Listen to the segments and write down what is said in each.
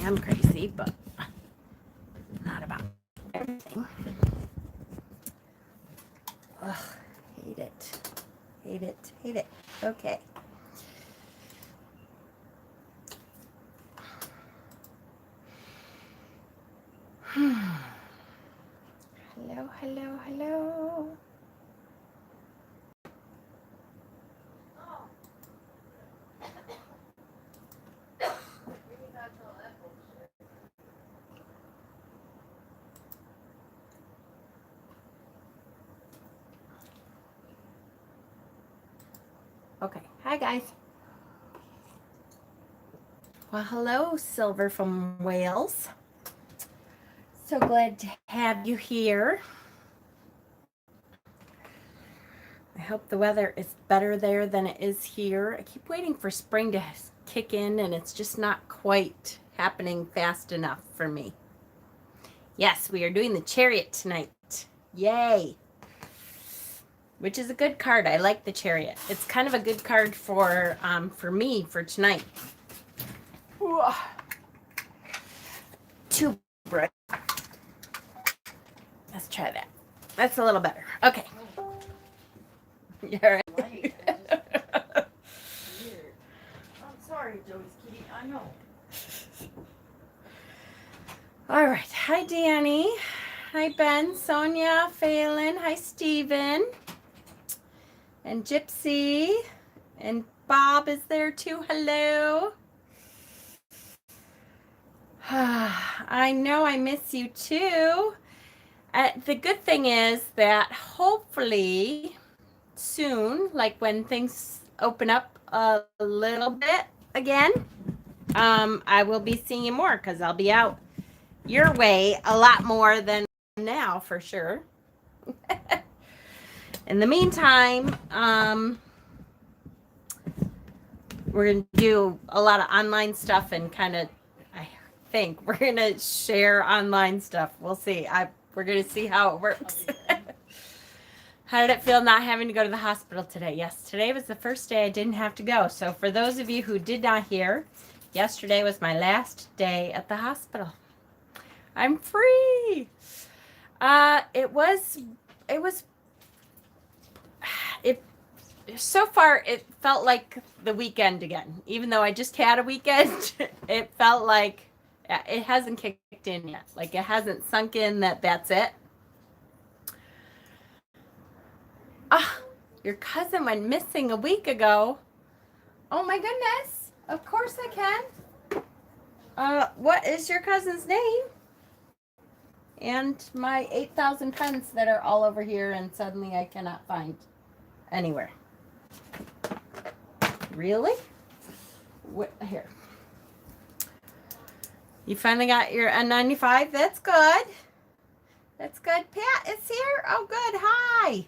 am crazy, but not about everything. Ugh, hate it. Hate it. Hate it. Okay. Hello, hello, hello. Okay. Hi, guys. Well, hello, Silver from Wales. So glad to have you here. I hope the weather is better there than it is here. I keep waiting for spring to kick in, and it's just not quite happening fast enough for me. Yes, we are doing the Chariot tonight. Yay! Which is a good card. I like the Chariot. It's kind of a good card for me for tonight. Ooh. Two bread. Let's try that. That's a little better. Okay. You all right? I'm sorry, Joey's kitty. I know. All right. Hi, Danny. Hi, Ben, Sonia, Phelan. Hi, Steven. And Gypsy. And Bob is there too. Hello. I know I miss you too. The good thing is that hopefully soon, like when things open up a little bit again, I will be seeing you more because I'll be out your way a lot more than now for sure. In the meantime, we're going to do a lot of online stuff and kind of, I think we're going to share online stuff. We'll see. We're going to see how it works. How did it feel not having to go to the hospital today? Yes, today was the first day I didn't have to go. So for those of you who did not hear, yesterday was my last day at the hospital. I'm free. So far it felt like the weekend again. Even though I just had a weekend, it felt like it hasn't kicked in yet. Like it hasn't sunk in that that's it. Your cousin went missing a week ago. Oh my goodness. Of course I can. What is your cousin's name? And my 8,000 pens that are all over here and suddenly I cannot find anywhere. Really? What, here. You finally got your N95? That's good. That's good. Pat is here? Oh, good. Hi.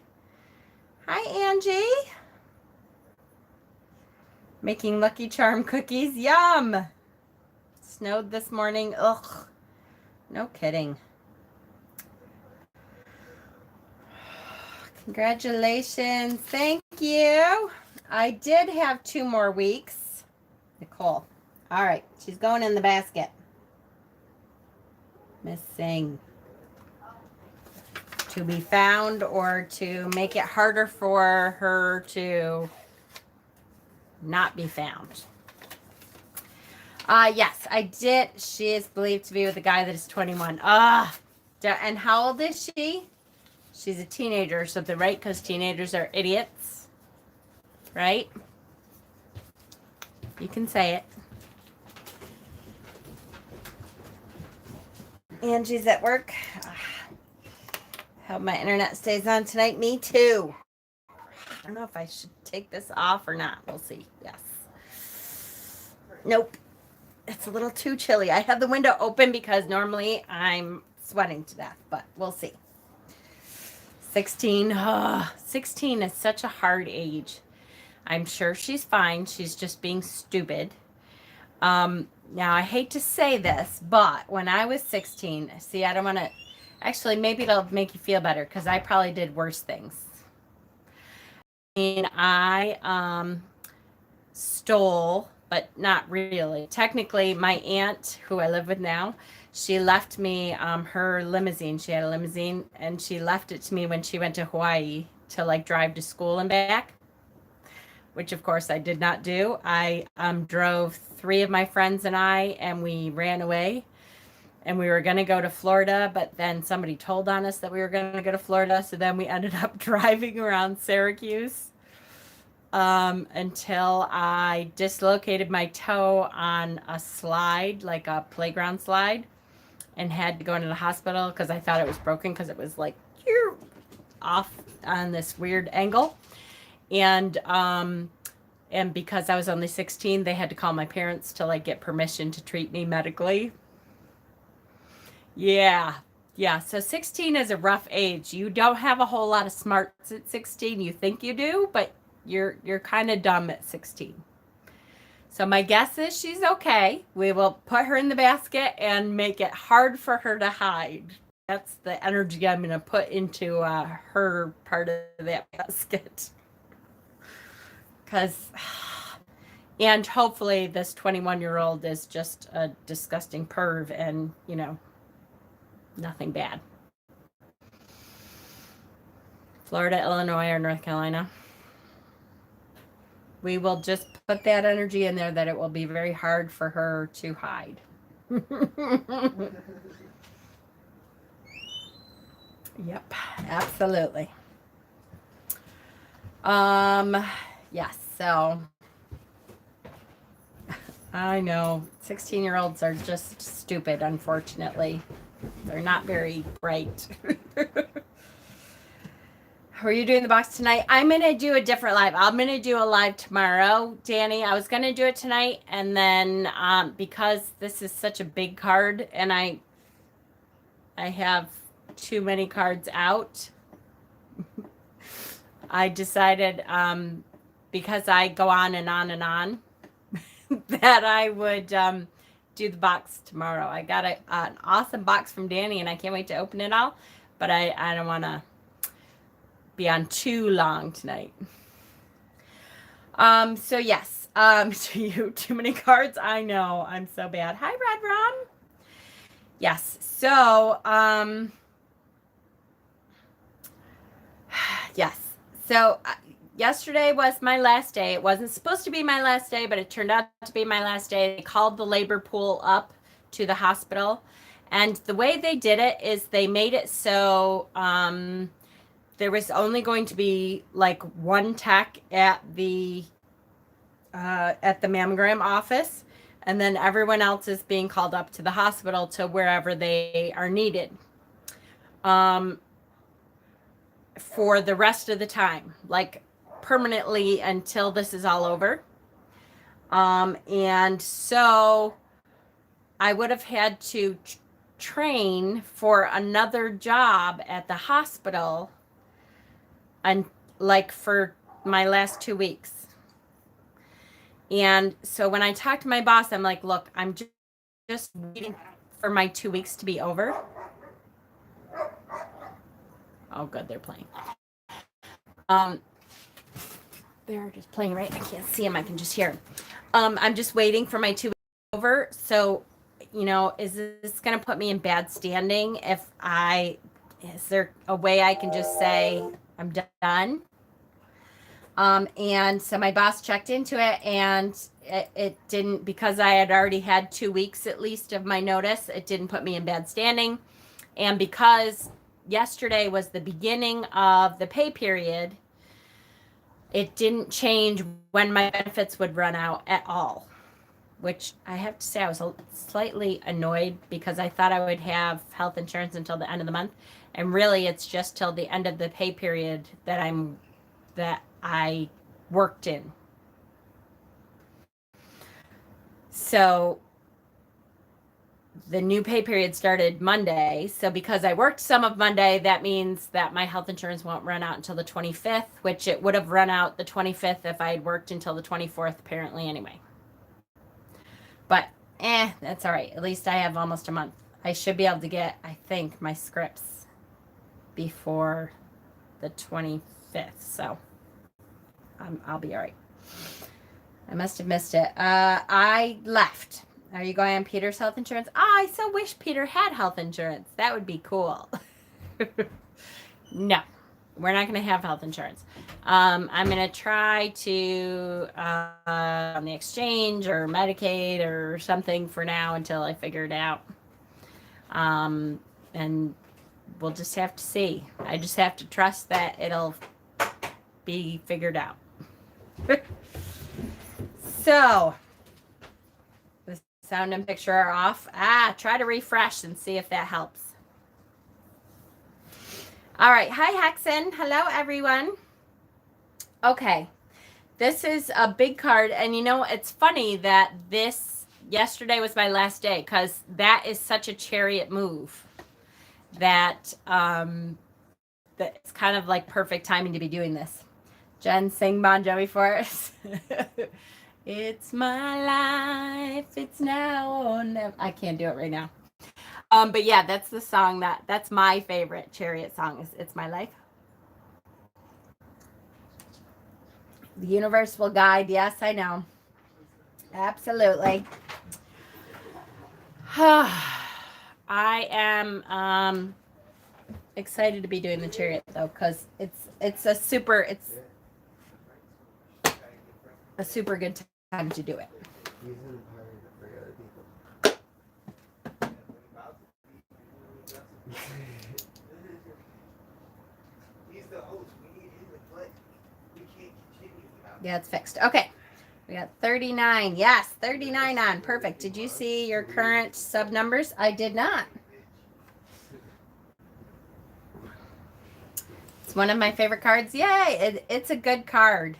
Hi, Angie. Making Lucky Charm cookies. Yum. Snowed this morning. Ugh. No kidding. Congratulations. Thank you. I did have 2 more weeks. Nicole. All right. She's going in the basket. Missing. To be found or to make it harder for her to not be found. Yes, I did. She is believed to be with a guy that is 21. And how old is she? She's a teenager or something, right? Because teenagers are idiots. Right? You can say it. Angie's at work. Hope my internet stays on tonight. Me too. I don't know if I should take this off or not. We'll see. Yes. Nope. It's a little too chilly. I have the window open because normally I'm sweating to death, but we'll see. 16. 16 is such a hard age. I'm sure she's fine. She's just being stupid. Now, I hate to say this, but when I was 16, see, I don't want to... Actually, maybe it'll make you feel better because I probably did worse things. I stole but not really. Technically, my aunt, who I live with now, she left me her limousine. She had a limousine, and she left it to me when she went to Hawaii to like drive to school and back, which of course I did not do. I drove 3 of my friends and and we ran away. And we were going to go to Florida, but then somebody told on us that we were going to go to Florida. So then we ended up driving around Syracuse until I dislocated my toe on a slide, like a playground slide, and had to go into the hospital because I thought it was broken because it was like off on this weird angle. And because I was only 16, they had to call my parents to like get permission to treat me medically. Yeah. Yeah. So 16 is a rough age. You don't have a whole lot of smarts at 16. You think you do, but you're kind of dumb at 16. So my guess is she's okay. We will put her in the basket and make it hard for her to hide. That's the energy I'm going to put into her part of that basket. And hopefully this 21-year-old is just a disgusting perv and, nothing bad. Florida, Illinois, or North Carolina. We will just put that energy in there that it will be very hard for her to hide. Yep, absolutely. Yes, so I know 16-year-olds are just stupid, unfortunately. They're not very bright. Were you doing the box tonight? I'm going to do a different live. I'm going to do a live tomorrow, Danny. I was going to do it tonight, and then because this is such a big card and I have too many cards out, I decided because I go on and on and on that I would do the box tomorrow. I got an awesome box from Danny, and I can't wait to open it all, but I don't want to be on too long tonight. So yes, to you, too many cards. I know, I'm so bad. Hi, Red Rum. Yes, so, yes, so yesterday was my last day. It wasn't supposed to be my last day, but it turned out to be my last day. They called the labor pool up to the hospital, and the way they did it is they made it so, there was only going to be like one tech at the mammogram office, and then everyone else is being called up to the hospital to wherever they are needed for the rest of the time, like permanently until this is all over. And so I would have had to train for another job at the hospital and like for my last 2 weeks. And so when I talked to my boss, I'm like, look, I'm just waiting for my 2 weeks to be over. Oh, good, they're playing. They're just playing, right? I can't see them. I can just hear them. I'm just waiting for my 2 weeks over. So, is this going to put me in bad standing is there a way I can just say I'm done? And so my boss checked into it, and it didn't, because I had already had 2 weeks at least of my notice, it didn't put me in bad standing. And because yesterday was the beginning of the pay period, it didn't change when my benefits would run out at all, which I have to say I was slightly annoyed because I thought I would have health insurance until the end of the month. And really it's just till the end of the pay period that I worked in. So the new pay period started Monday. So because I worked some of Monday, that means that my health insurance won't run out until the 25th, which it would have run out the 25th if I had worked until the 24th, apparently, anyway. But, that's all right. At least I have almost a month. I should be able to get, I think, my scripts before the 25th. So I'll be all right. I must have missed it. I left. Are you going on Peter's health insurance? Oh, I so wish Peter had health insurance. That would be cool. No, we're not going to have health insurance. I'm going to try to on the exchange or Medicaid or something for now until I figure it out. And we'll just have to see. I just have to trust that it'll be figured out. So, the sound and picture are off. Try to refresh and see if that helps. All right. Hi, Hexen. Hello, everyone. Okay. This is a big card. And you know, it's funny that yesterday was my last day because that is such a Chariot move that it's kind of like perfect timing to be doing this. Jen, sing Bon Jovi for us. It's my life. It's now or never. I can't do it right now. But yeah, that's the song that's my favorite Chariot song is It's My Life. The universe will guide. Yes, I know. Absolutely. I am excited to be doing the Chariot though, because it's a super good time to do it. Yeah, it's fixed. Okay. We got 39. Yes, 39 on. Perfect. Did you see your current sub numbers? I did not. It's one of my favorite cards. Yay. It's a good card.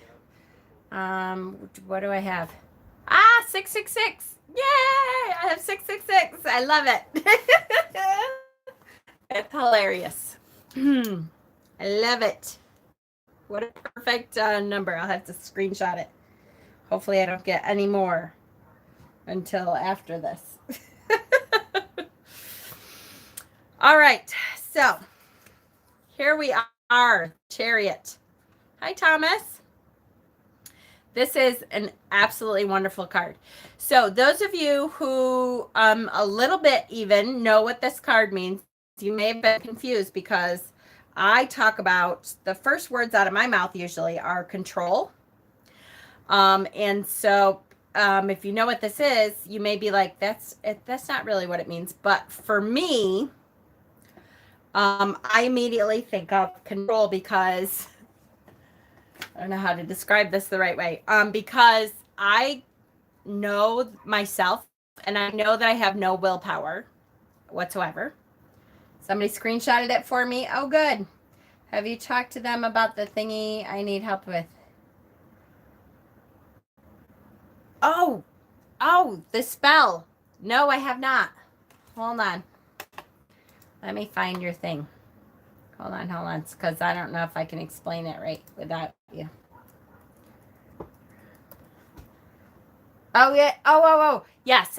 What do I have? 666. Yay! I have 666. I love it. It's hilarious. I love it. What a perfect number. I'll have to screenshot it. Hopefully I don't get any more until after this. All right. So here we are. Chariot. Hi, Thomas. This is an absolutely wonderful card. So those of you who a little bit even know what this card means, you may have been confused because I talk about the first words out of my mouth usually are control. And so if you know what this is, you may be like, that's not really what it means. But for me, I immediately think of control because I don't know how to describe this the right way. Because I know myself and I know that I have no willpower whatsoever. Somebody screenshotted it for me. Oh, good. Have you talked to them about the thingy I need help with? Oh, the spell. No, I have not. Hold on. Let me find your thing. Hold on. Because I don't know if I can explain it right without you. Oh, yeah. Oh. Yes.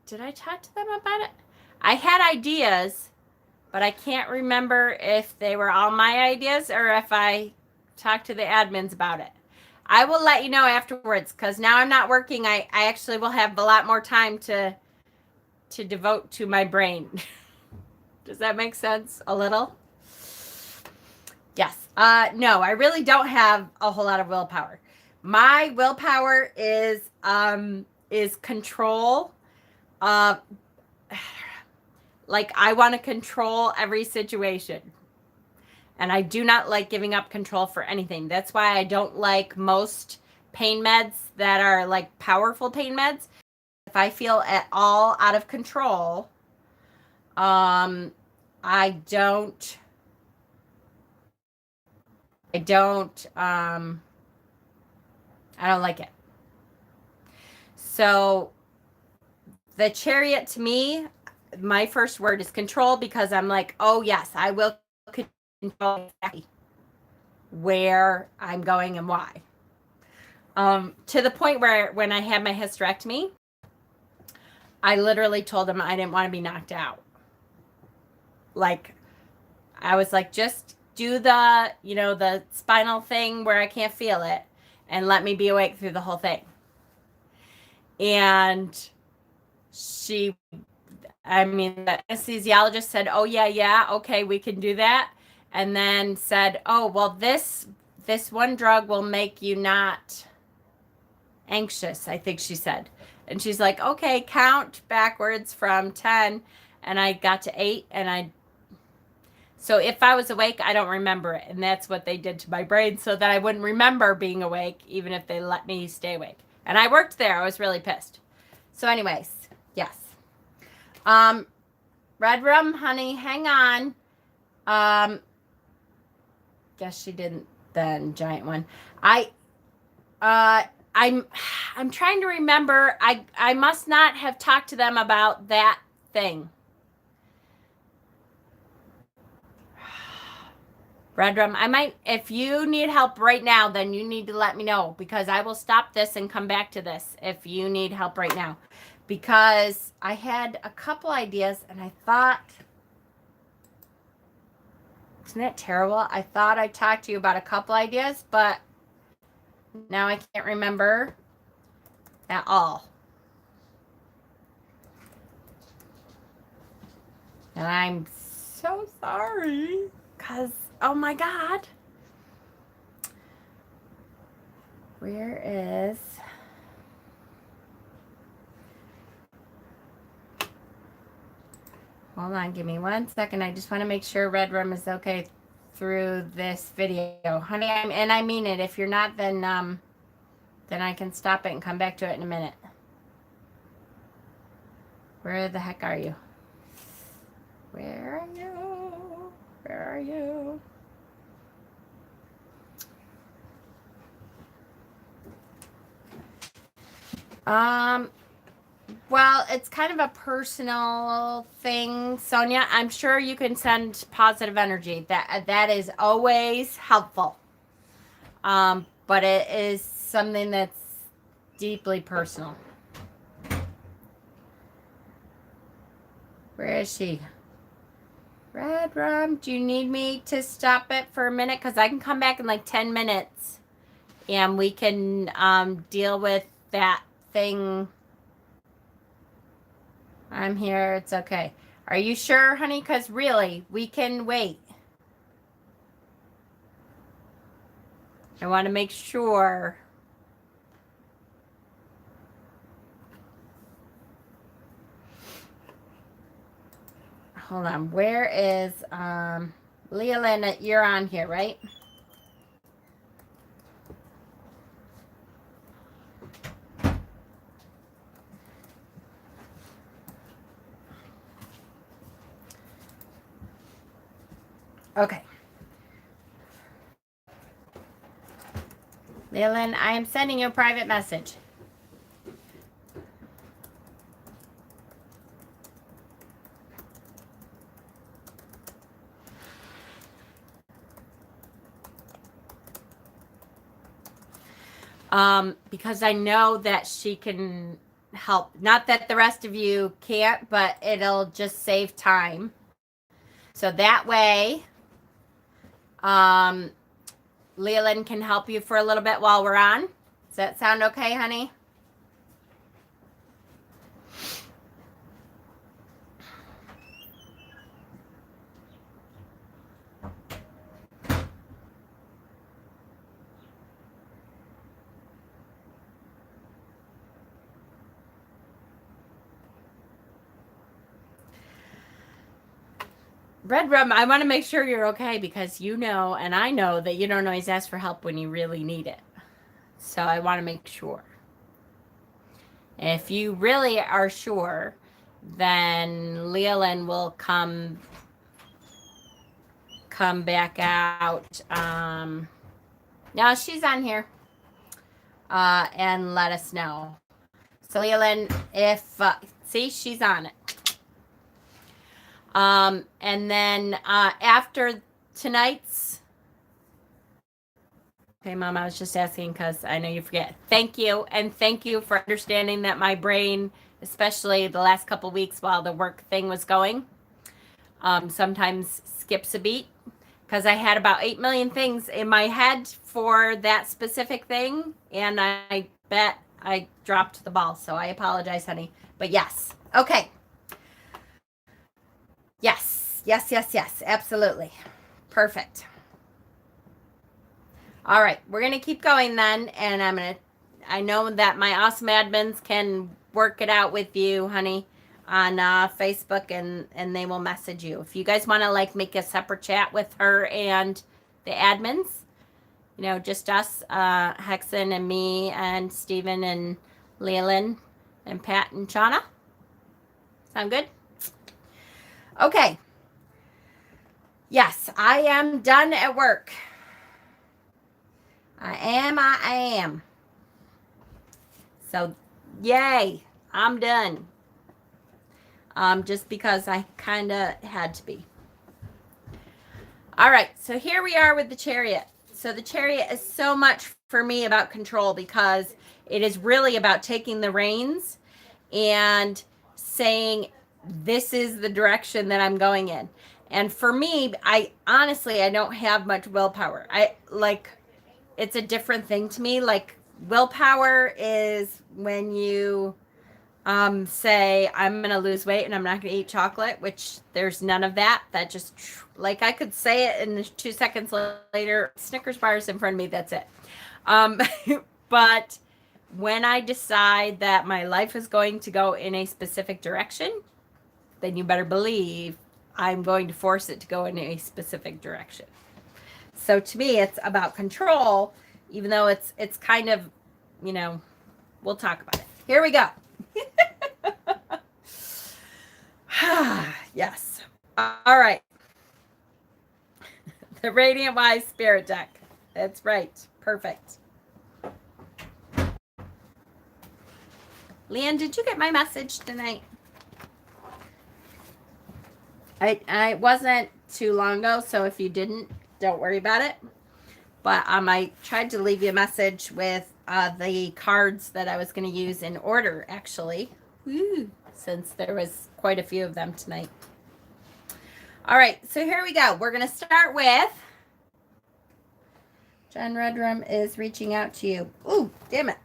Did I talk to them about it? I had ideas, but I can't remember if they were all my ideas or if I talked to the admins about it. I will let you know afterwards because now I'm not working. I actually will have a lot more time to devote to my brain. Does that make sense? A little? Yes. No, I really don't have a whole lot of willpower. My willpower is control. Like I want to control every situation. And I do not like giving up control for anything. That's why I don't like most pain meds that are like powerful pain meds. If I feel at all out of control, I don't like it. So the Chariot to me, my first word is control because I'm like, oh yes, I will control exactly where I'm going and why. To the point where when I had my hysterectomy, I literally told them I didn't want to be knocked out. Like, I was like, just do the spinal thing where I can't feel it. and let me be awake through the whole thing. And the anesthesiologist said, oh, yeah, okay, we can do that. And then said, oh, well, this one drug will make you not anxious, I think she said. And she's like, okay, count backwards from 10. And I got to 8. So if I was awake, I don't remember it. And that's what they did to my brain so that I wouldn't remember being awake, even if they let me stay awake. And I worked there. I was really pissed. So anyways, yes. Red rum, honey, hang on. Guess she didn't then, giant one. I'm trying to remember. I must not have talked to them about that thing. Red rum, I might, if you need help right now, then you need to let me know, because I will stop this and come back to this if you need help right now. Because I had a couple ideas and I thought, isn't that terrible? I thought I talked to you about a couple ideas, but now I can't remember at all. And I'm so sorry, because, oh my God. Where is... Hold on, give me 1 second. I just want to make sure Red Rum is okay through this video. Honey, and I mean it. If you're not, then I can stop it and come back to it in a minute. Where the heck are you? Where are you? Where are you? Well, it's kind of a personal thing, Sonia. I'm sure you can send positive energy. That is always helpful. But it is something that's deeply personal. Where is she? Red Rum, do you need me to stop it for a minute? Because I can come back in like 10 minutes and we can deal with that thing. I'm here. It's okay. Are you sure, honey? Because really, we can wait. I want to make sure. Hold on. Where is Leolyn? You're on here, right? Okay. Leolyn, I am sending you a private message. Because I know that she can help. Not that the rest of you can't, but it'll just save time. So that way, Leolyn can help you for a little bit while we're on. Does that sound okay, honey? Red Rum, I want to make sure you're okay, because you know, and I know that you don't always ask for help when you really need it. So I want to make sure. If you really are sure, then Leolyn will come back out. Now she's on here. And let us know. So Leolyn, if see, she's on it. And then after tonight's, okay, Mom, I was just asking because I know you forget. Thank you, and thank you for understanding that my brain, especially the last couple weeks while the work thing was going, sometimes skips a beat, because I had about 8 million things in my head for that specific thing, and I bet I dropped the ball. So I apologize, honey. But yes. Okay. Yes. Yes, yes, yes. Absolutely. Perfect. All right. We're going to keep going then, and I know that my awesome admins can work it out with you, honey, on Facebook, and they will message you. If you guys want to like make a separate chat with her and the admins, you know, just us, Hexen and me and Steven and Leland and Pat and Shauna. Sound good? Okay. Yes, I am done at work. I am. So, yay, I'm done. Just because I kind of had to be. All right, so here we are with the Chariot. So the Chariot is so much for me about control because it is really about taking the reins and saying, this is the direction that I'm going in. And for me, I don't have much willpower. It's a different thing to me. Like, willpower is when you say, I'm gonna lose weight and I'm not gonna eat chocolate, which there's none of that. That just, like, I could say it and 2 seconds later, Snickers bars in front of me, that's it. But when I decide that my life is going to go in a specific direction, then you better believe I'm going to force it to go in a specific direction. So to me, it's about control, even though it's kind of, you know, we'll talk about it. Here we go. Yes. All right. The Radiant Wise Spirit deck. That's right. Perfect. Leanne, did you get my message tonight? I wasn't too long ago, so if you didn't, don't worry about it. But I tried to leave you a message with the cards that I was going to use in order, actually. Woo, since there was quite a few of them tonight. All right, so here we go. We're going to start with... John Redrum is reaching out to you. Ooh, damn it.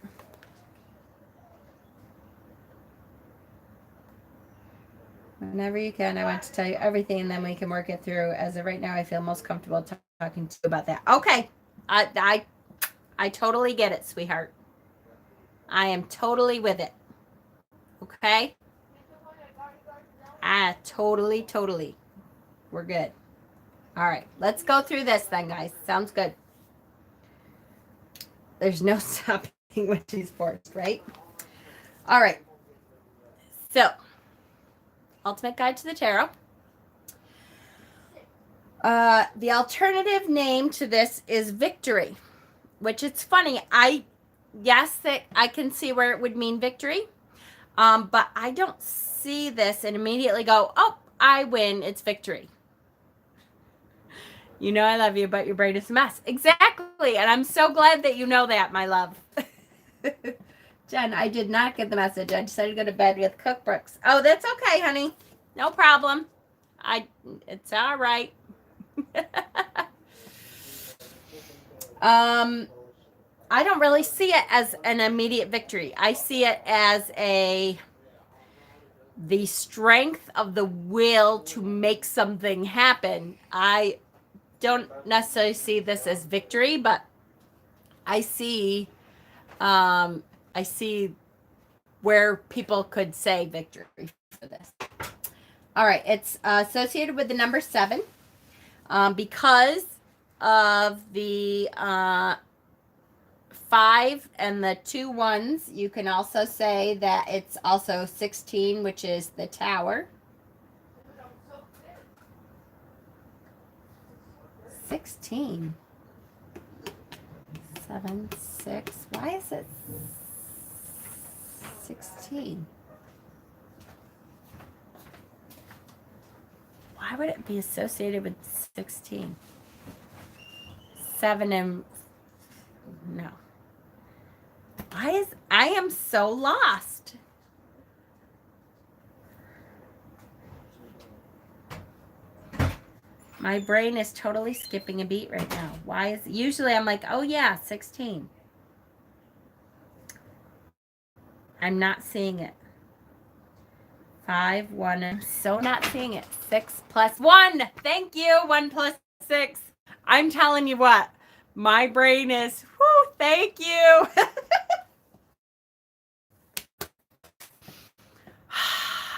Whenever you can, I want to tell you everything, and then we can work it through. As of right now, I feel most comfortable talking to you about that. Okay. I totally get it, sweetheart. I am totally with it. Okay? Totally. We're good. All right. Let's go through this then, guys. Sounds good. There's no stopping when she's forced, right? All right. So, Ultimate Guide to the Tarot. The alternative name to this is Victory, which it's funny. That I can see where it would mean victory, but I don't see this and immediately go, oh, I win. It's victory. You know I love you, but your brain is a mess. Exactly, and I'm so glad that you know that, my love. Jen, I did not get the message. I decided to go to bed with cookbooks. Oh, that's okay, honey. No problem. It's all right. I don't really see it as an immediate victory. I see it as the strength of the will to make something happen. I don't necessarily see this as victory, but I see where people could say victory for this. All right, it's associated with the number 7 because of the 5 and the 2 1s. You can also say that it's also 16, which is the Tower. 16. 7, 6. Why is it 16? Why would it be associated with 16? 7 and... No. I am so lost. My brain is totally skipping a beat right now. Why is usually I'm like, oh yeah, 16. I'm not seeing it. 5, 1. I'm so not seeing it. 6 plus 1. Thank you. 1 plus 6. I'm telling you what, my brain is, whoo, thank you.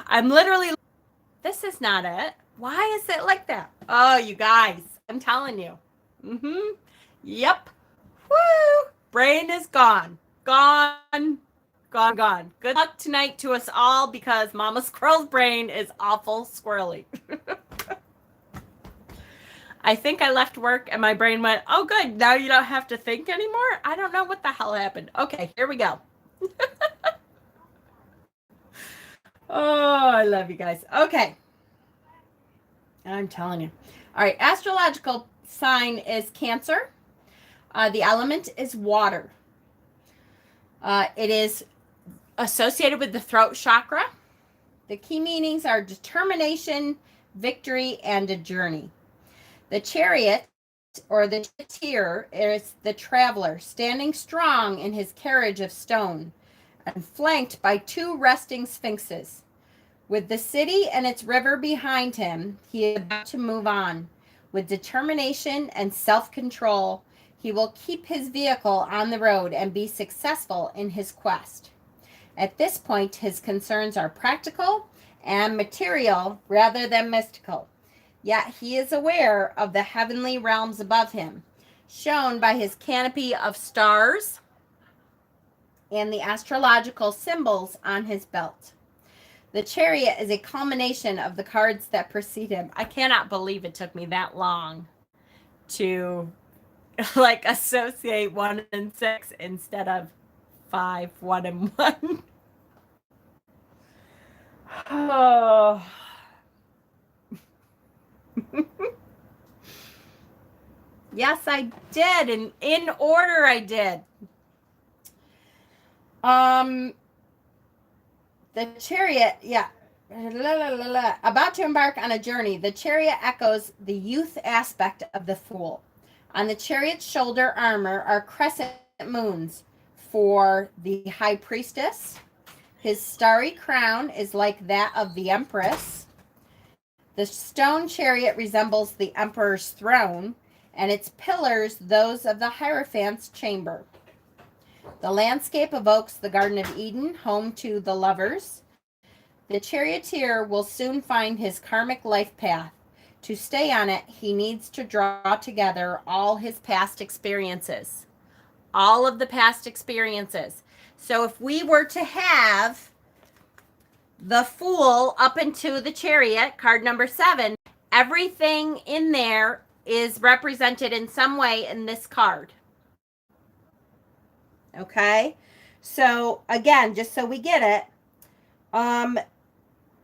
I'm literally, this is not it. Why is it like that? Oh, you guys, I'm telling you. Mm-hmm. Yep. Woo! Brain is gone. Gone. Gone, gone. Good luck tonight to us all because Mama Squirrel's brain is awful squirrely. I think I left work and my brain went, oh, good. Now you don't have to think anymore. I don't know what the hell happened. Okay, here we go. Oh, I love you guys. Okay. I'm telling you. All right. Astrological sign is Cancer. The element is water. It is associated with the throat chakra. The key meanings are determination, victory, and a journey. The Chariot, or the charioteer, is the traveler, standing strong in his carriage of stone, and flanked by 2 resting sphinxes. With the city and its river behind him, he is about to move on. With determination and self-control, he will keep his vehicle on the road and be successful in his quest. At this point, his concerns are practical and material rather than mystical. Yet he is aware of the heavenly realms above him, shown by his canopy of stars and the astrological symbols on his belt. The Chariot is a culmination of the cards that precede him. I cannot believe it took me that long to like associate 1 and 6 instead of 5, 1 and 1. Oh. Yes, I did. And in order I did. The Chariot, yeah. About to embark on a journey, the Chariot echoes the youth aspect of the Fool. On the Chariot's shoulder armor are crescent moons for the High Priestess. His starry crown is like that of the Empress. The stone chariot resembles the Emperor's throne, and its pillars those of the Hierophant's chamber. The landscape evokes the Garden of Eden, home to the lovers. The charioteer will soon find his karmic life path. To stay on it, he needs to draw together all his past experiences. All of the past experiences. So if we were to have the Fool up into the Chariot, card number 7, everything in there is represented in some way in this card. Okay? So again, just so we get it,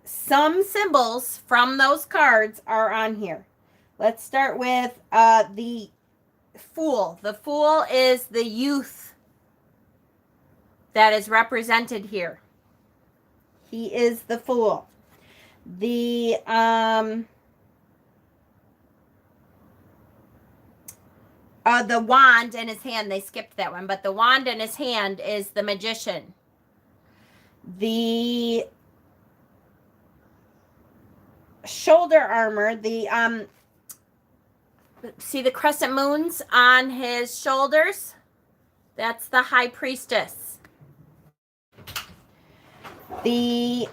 some symbols from those cards are on here. Let's start with the Fool. The Fool is the youth that is represented here. He is the Fool. The wand in his hand, they skipped that one, but the wand in his hand is the Magician. The shoulder armor, the see the crescent moons on his shoulders? That's the High Priestess. The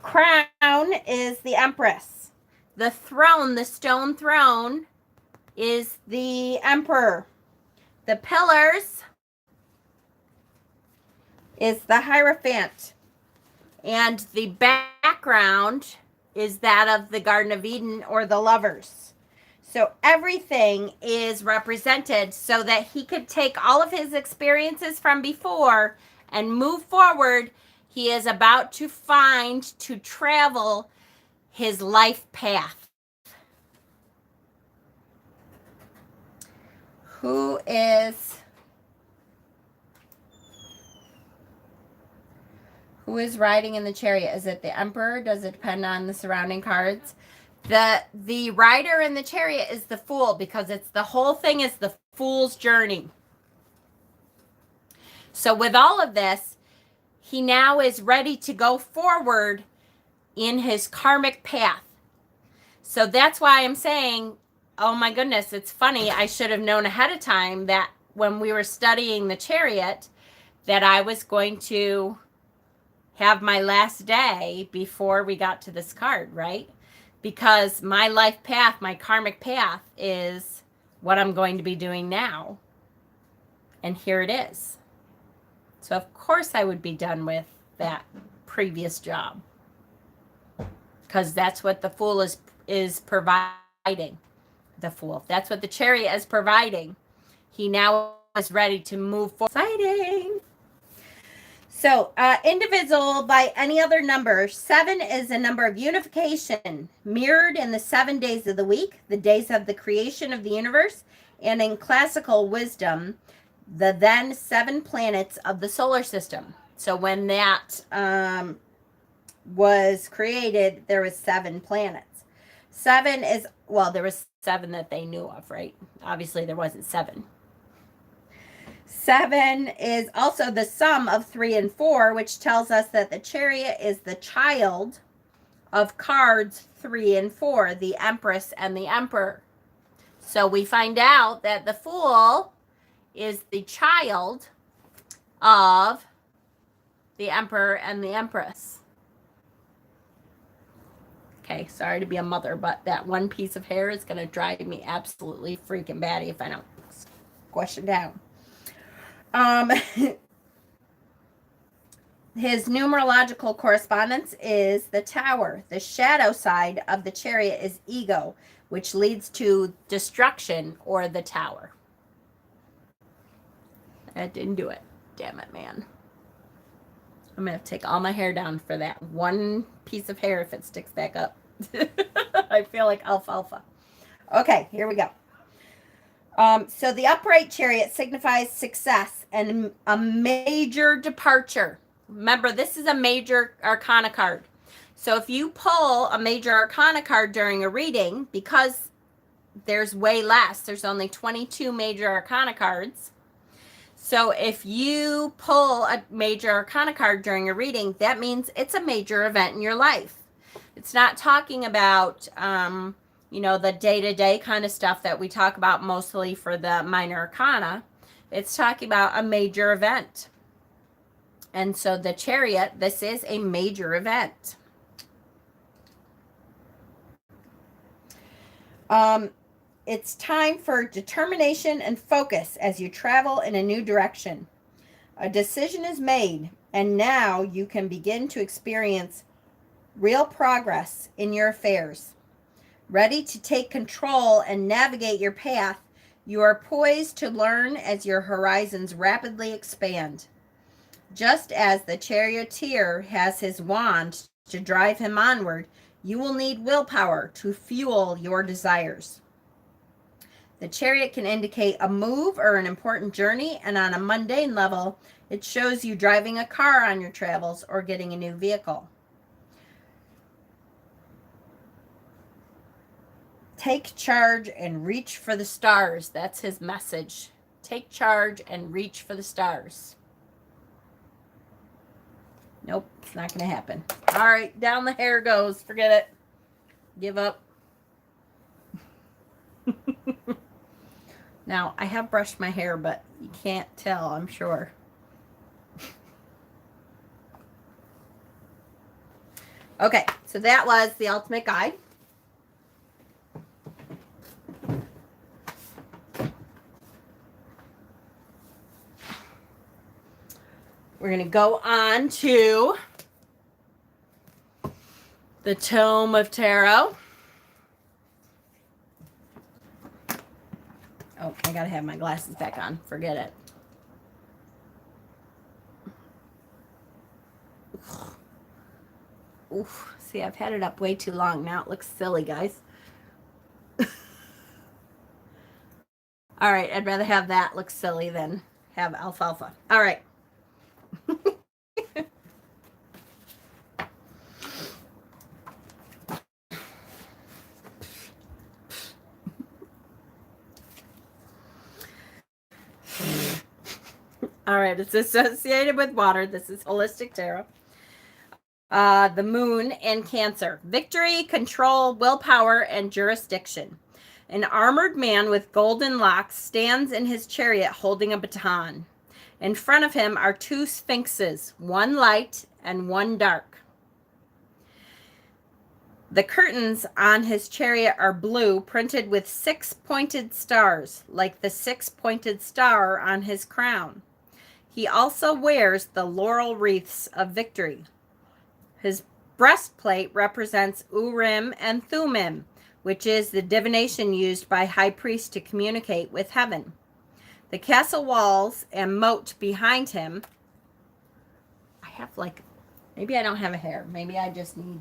crown is the Empress. The throne, the stone throne, is the Emperor. The pillars is the Hierophant. And the background is that of the Garden of Eden or the lovers. So everything is represented so that he could take all of his experiences from before and move forward. He is about to travel his life path. Who is riding in the chariot? Is it the Emperor? Does it depend on the surrounding cards? The rider in the chariot is the fool, because it's the whole thing is the fool's journey. So with all of this, he now is ready to go forward in his karmic path. So that's why I'm saying, oh my goodness, it's funny. I should have known ahead of time that when we were studying the chariot, that I was going to have my last day before we got to this card, right? Because my life path, my karmic path, is what I'm going to be doing now. And here it is. So of course I would be done with that previous job, because that's what the fool is providing. The fool. That's what the chariot is providing. He now is ready to move forward. Exciting. So, indivisible by any other number. 7 is a number of unification, mirrored in the 7 days of the week, the days of the creation of the universe, and in classical wisdom, the then 7 planets of the solar system. So when that was created, there was 7 planets. 7 is, well, there was 7 that they knew of, right? Obviously, there wasn't 7. 7 is also the sum of 3 and 4, which tells us that the chariot is the child of cards 3 and 4, the Empress and the Emperor. So we find out that the Fool is the child of the Emperor and the Empress. Okay, sorry to be a mother, but that one piece of hair is going to drive me absolutely freaking batty if I don't squash it down. His numerological correspondence is the Tower. The shadow side of the chariot is ego, which leads to destruction, or the Tower. That didn't do it. Damn it, man. I'm going to take all my hair down for that one piece of hair if it sticks back up. I feel like alfalfa. Okay, here we go. So the upright chariot signifies success and a major departure. Remember, this is a major arcana card. So if you pull a major arcana card during a reading, because there's way less, there's only 22 major arcana cards. So if you pull a major arcana card during a reading, that means it's a major event in your life. It's not talking about, the day-to-day kind of stuff that we talk about mostly for the minor arcana. It's talking about a major event. And so the chariot, this is a major event. It's time for determination and focus as you travel in a new direction. A decision is made, and now you can begin to experience real progress in your affairs. Ready to take control and navigate your path, you are poised to learn as your horizons rapidly expand. Just as the charioteer has his wand to drive him onward, you will need willpower to fuel your desires. The chariot can indicate a move or an important journey, and on a mundane level, it shows you driving a car on your travels or getting a new vehicle. Take charge and reach for the stars. That's his message. Take charge and reach for the stars. Nope, it's not going to happen. All right, down the hair goes. Forget it. Give up. Now, I have brushed my hair, but you can't tell, I'm sure. Okay, so that was the ultimate guide. We're going to go on to the Tome of Tarot. Oh, I got to have my glasses back on. Forget it. Oof. See, I've had it up way too long. Now it looks silly, guys. All right, I'd rather have that look silly than have alfalfa. All right. All right, it's associated with water. This is holistic tarot. The moon and Cancer. Victory, control, willpower, and jurisdiction. An armored man with golden locks stands in his chariot holding a baton. In front of him are two sphinxes, one light and one dark. The curtains on his chariot are blue, printed with 6 pointed stars, like the 6-pointed star on his crown. He also wears the laurel wreaths of victory. His breastplate represents Urim and Thummim, which is the divination used by high priests to communicate with heaven. The castle walls and moat behind him. Maybe I don't have a hair. Maybe I just need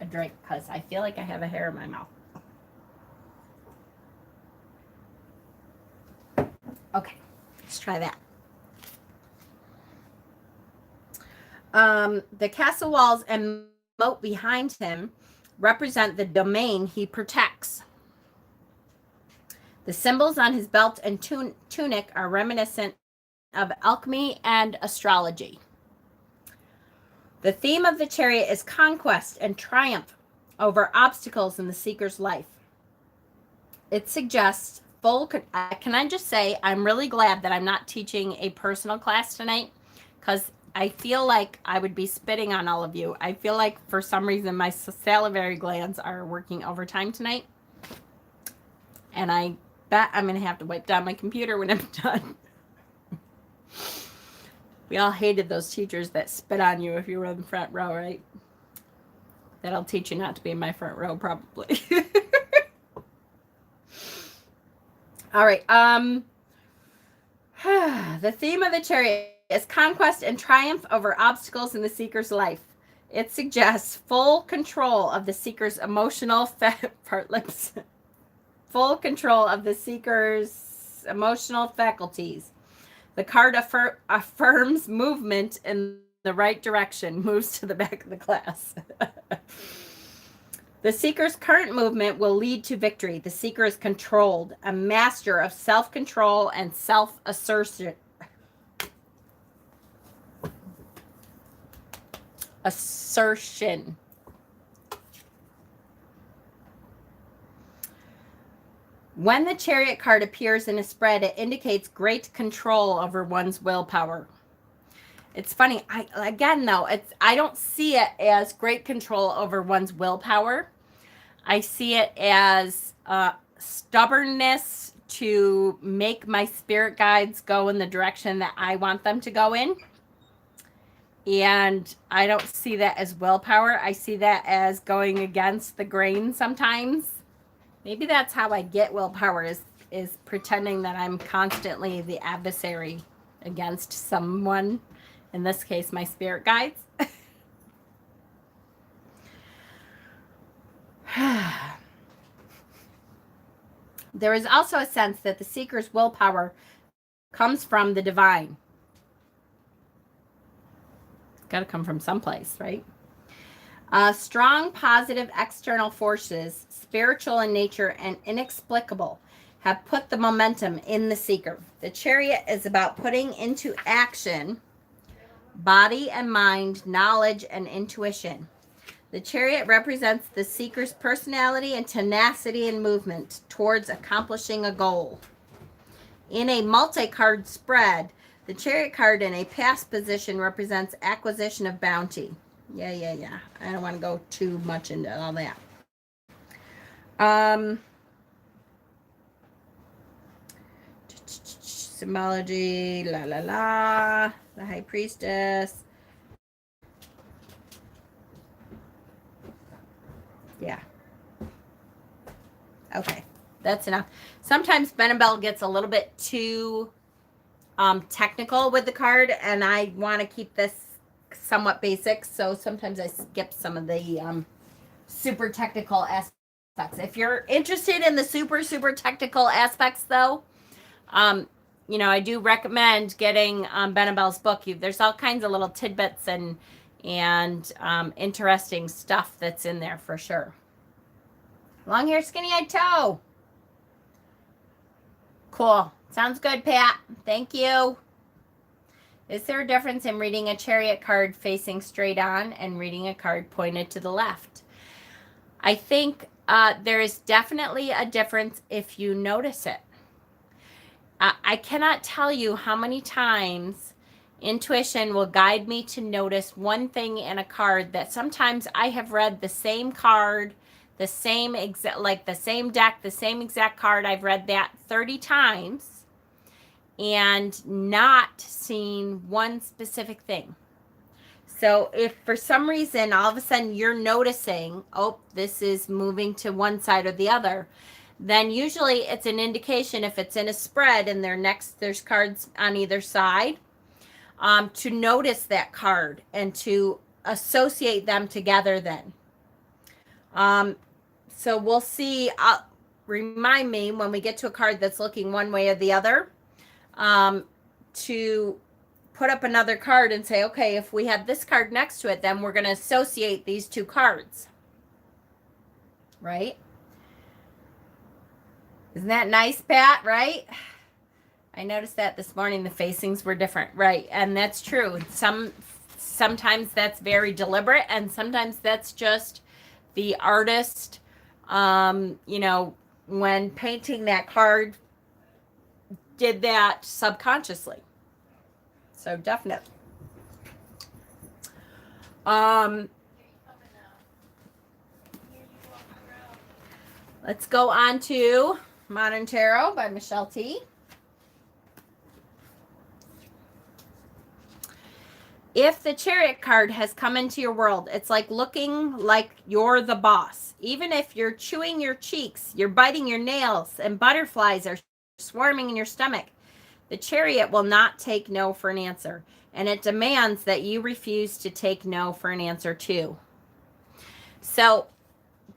a drink because I feel like I have a hair in my mouth. Okay, let's try that. The castle walls and moat behind him represent the domain he protects. The symbols on his belt and tunic are reminiscent of alchemy and astrology. The theme of the chariot is conquest and triumph over obstacles in the seeker's life. It suggests can I just say, I'm really glad that I'm not teaching a personal class tonight, because I feel like I would be spitting on all of you. I feel like for some reason my salivary glands are working overtime tonight. And I bet I'm going to have to wipe down my computer when I'm done. We all hated those teachers that spit on you if you were in the front row, right? That'll teach you not to be in my front row, probably. All right. The theme of the chariot is conquest and triumph over obstacles in the seeker's life. It suggests full control of the seeker's full control of the seeker's emotional faculties. The card affirms movement in the right direction, moves to the back of the class. The seeker's current movement will lead to victory. The seeker is controlled, a master of self-control and self-assertion. When the Chariot card appears in a spread, it indicates great control over one's willpower. It's funny. I don't see it as great control over one's willpower. I see it as stubbornness to make my spirit guides go in the direction that I want them to go in. And I don't see that as willpower. I see that as going against the grain sometimes. Maybe that's how I get willpower, is pretending that I'm constantly the adversary against someone. In this case, my spirit guides. There is also a sense that the seeker's willpower comes from the divine. It's got to come from someplace, right? Strong, positive external forces, spiritual in nature and inexplicable, have put the momentum in the seeker. The chariot is about putting into action body and mind, knowledge and intuition. The chariot represents the seeker's personality and tenacity and movement towards accomplishing a goal. In a multi-card spread, the chariot card in a past position represents acquisition of bounty. Yeah. I don't want to go too much into all that. Symbology, the high priestess. Yeah. Okay, that's enough. Sometimes Benabel gets a little bit too technical with the card, and I want to keep this somewhat basic, so sometimes I skip some of the super technical aspects. If you're interested in the super technical aspects, though, I do recommend getting Benabel's book. There's all kinds of little tidbits and interesting stuff that's in there for sure. Long hair, skinny-eyed toe. Cool. Sounds good, Pat. Thank you. Is there a difference in reading a Chariot card facing straight on and reading a card pointed to the left? I think there is definitely a difference if you notice it. I cannot tell you how many times intuition will guide me to notice one thing in a card that sometimes I have read the same card, the same exact, like the same deck, the same exact card. I've read that 30 times and not seen one specific thing. So if for some reason all of a sudden you're noticing, oh, this is moving to one side or the other, then usually it's an indication if it's in a spread and there's cards on either side, to notice that card and to associate them together then. So we'll see. Remind me when we get to a card that's looking one way or the other, to put up another card and say, okay, if we have this card next to it, then we're going to associate these two cards. Right? Isn't that nice, Pat? Right? I noticed that this morning the facings were different. Right. And that's true. Sometimes that's very deliberate, and sometimes that's just the artist, when painting that card, did that subconsciously. So definitely. Let's go on to Modern Tarot by Michelle T. If the Chariot card has come into your world, it's like looking like you're the boss. Even if you're chewing your cheeks, you're biting your nails, and butterflies are swarming in your stomach, the Chariot will not take no for an answer. And it demands that you refuse to take no for an answer too. So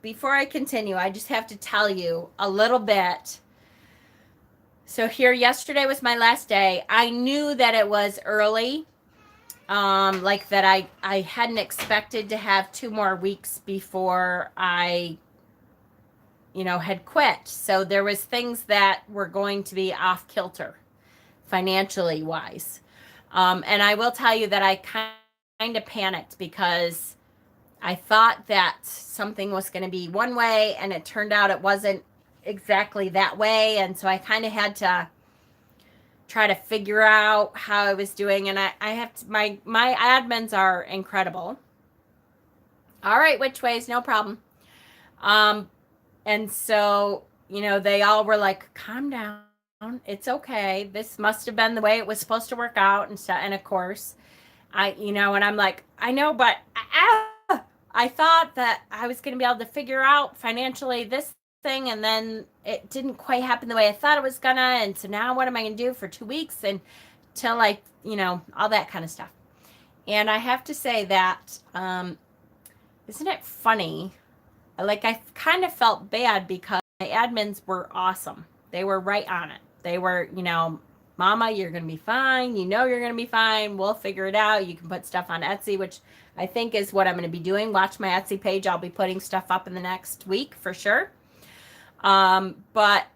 before I continue, I just have to tell you a little bit. So here, yesterday was my last day. I knew that it was early. Like that I hadn't expected to have 2 more weeks before I, had quit. So there was things that were going to be off kilter financially wise. And I will tell you that I kind of panicked because I thought that something was going to be one way, and it turned out it wasn't exactly that way. And so I kind of had to try to figure out how I was doing. And I have to, my admins are incredible. All right, which ways? No problem. And so, they all were like, calm down. It's okay. This must have been the way it was supposed to work out and stuff. And of course, and I'm like, I know, but I thought that I was going to be able to figure out financially this thing, and then it didn't quite happen the way I thought it was gonna. And so now what am I going to do for 2 weeks until all that kind of stuff. And I have to say that, isn't it funny? Like, I kind of felt bad because my admins were awesome. They were right on it. They were, Mama, you're going to be fine. You're going to be fine. We'll figure it out. You can put stuff on Etsy, which I think is what I'm going to be doing. Watch my Etsy page. I'll be putting stuff up in the next week for sure. But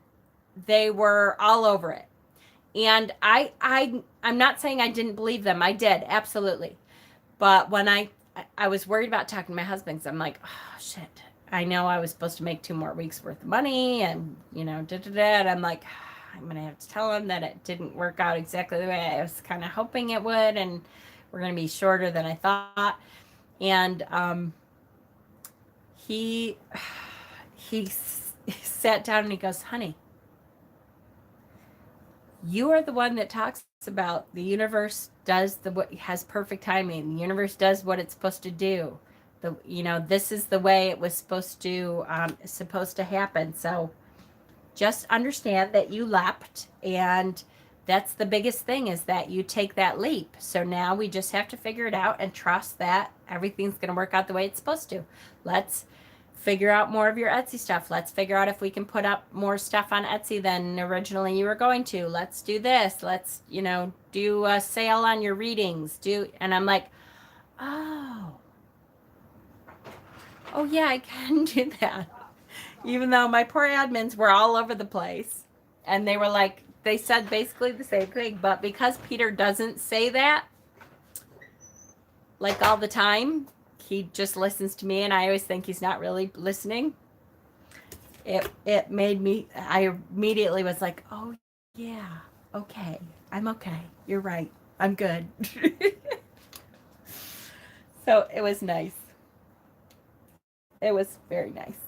they were all over it. And I'm not saying I didn't believe them. I did, absolutely. But when I was worried about talking to my husband, so I'm like, oh, shit. I know I was supposed to make 2 more weeks worth of money, and, and I'm like, I'm going to have to tell him that it didn't work out exactly the way I was kind of hoping it would, and we're going to be shorter than I thought. And he sat down and he goes, honey, you are the one that talks about the universe has perfect timing. The universe does what it's supposed to do. This is the way it was supposed to happen. So just understand that you leapt, and that's the biggest thing, is that you take that leap. So now we just have to figure it out and trust that everything's going to work out the way it's supposed to. Let's figure out more of your Etsy stuff. Let's figure out if we can put up more stuff on Etsy than originally you were going to. Let's do this. Let's, do a sale on your readings. And I'm like, oh yeah, I can do that. Even though my poor admins were all over the place, and they were like, they said basically the same thing, but because Peter doesn't say that like all the time, he just listens to me, and I always think he's not really listening. It made me, I immediately was like, oh yeah, okay, I'm okay. You're right. I'm good. So it was nice. It was very nice.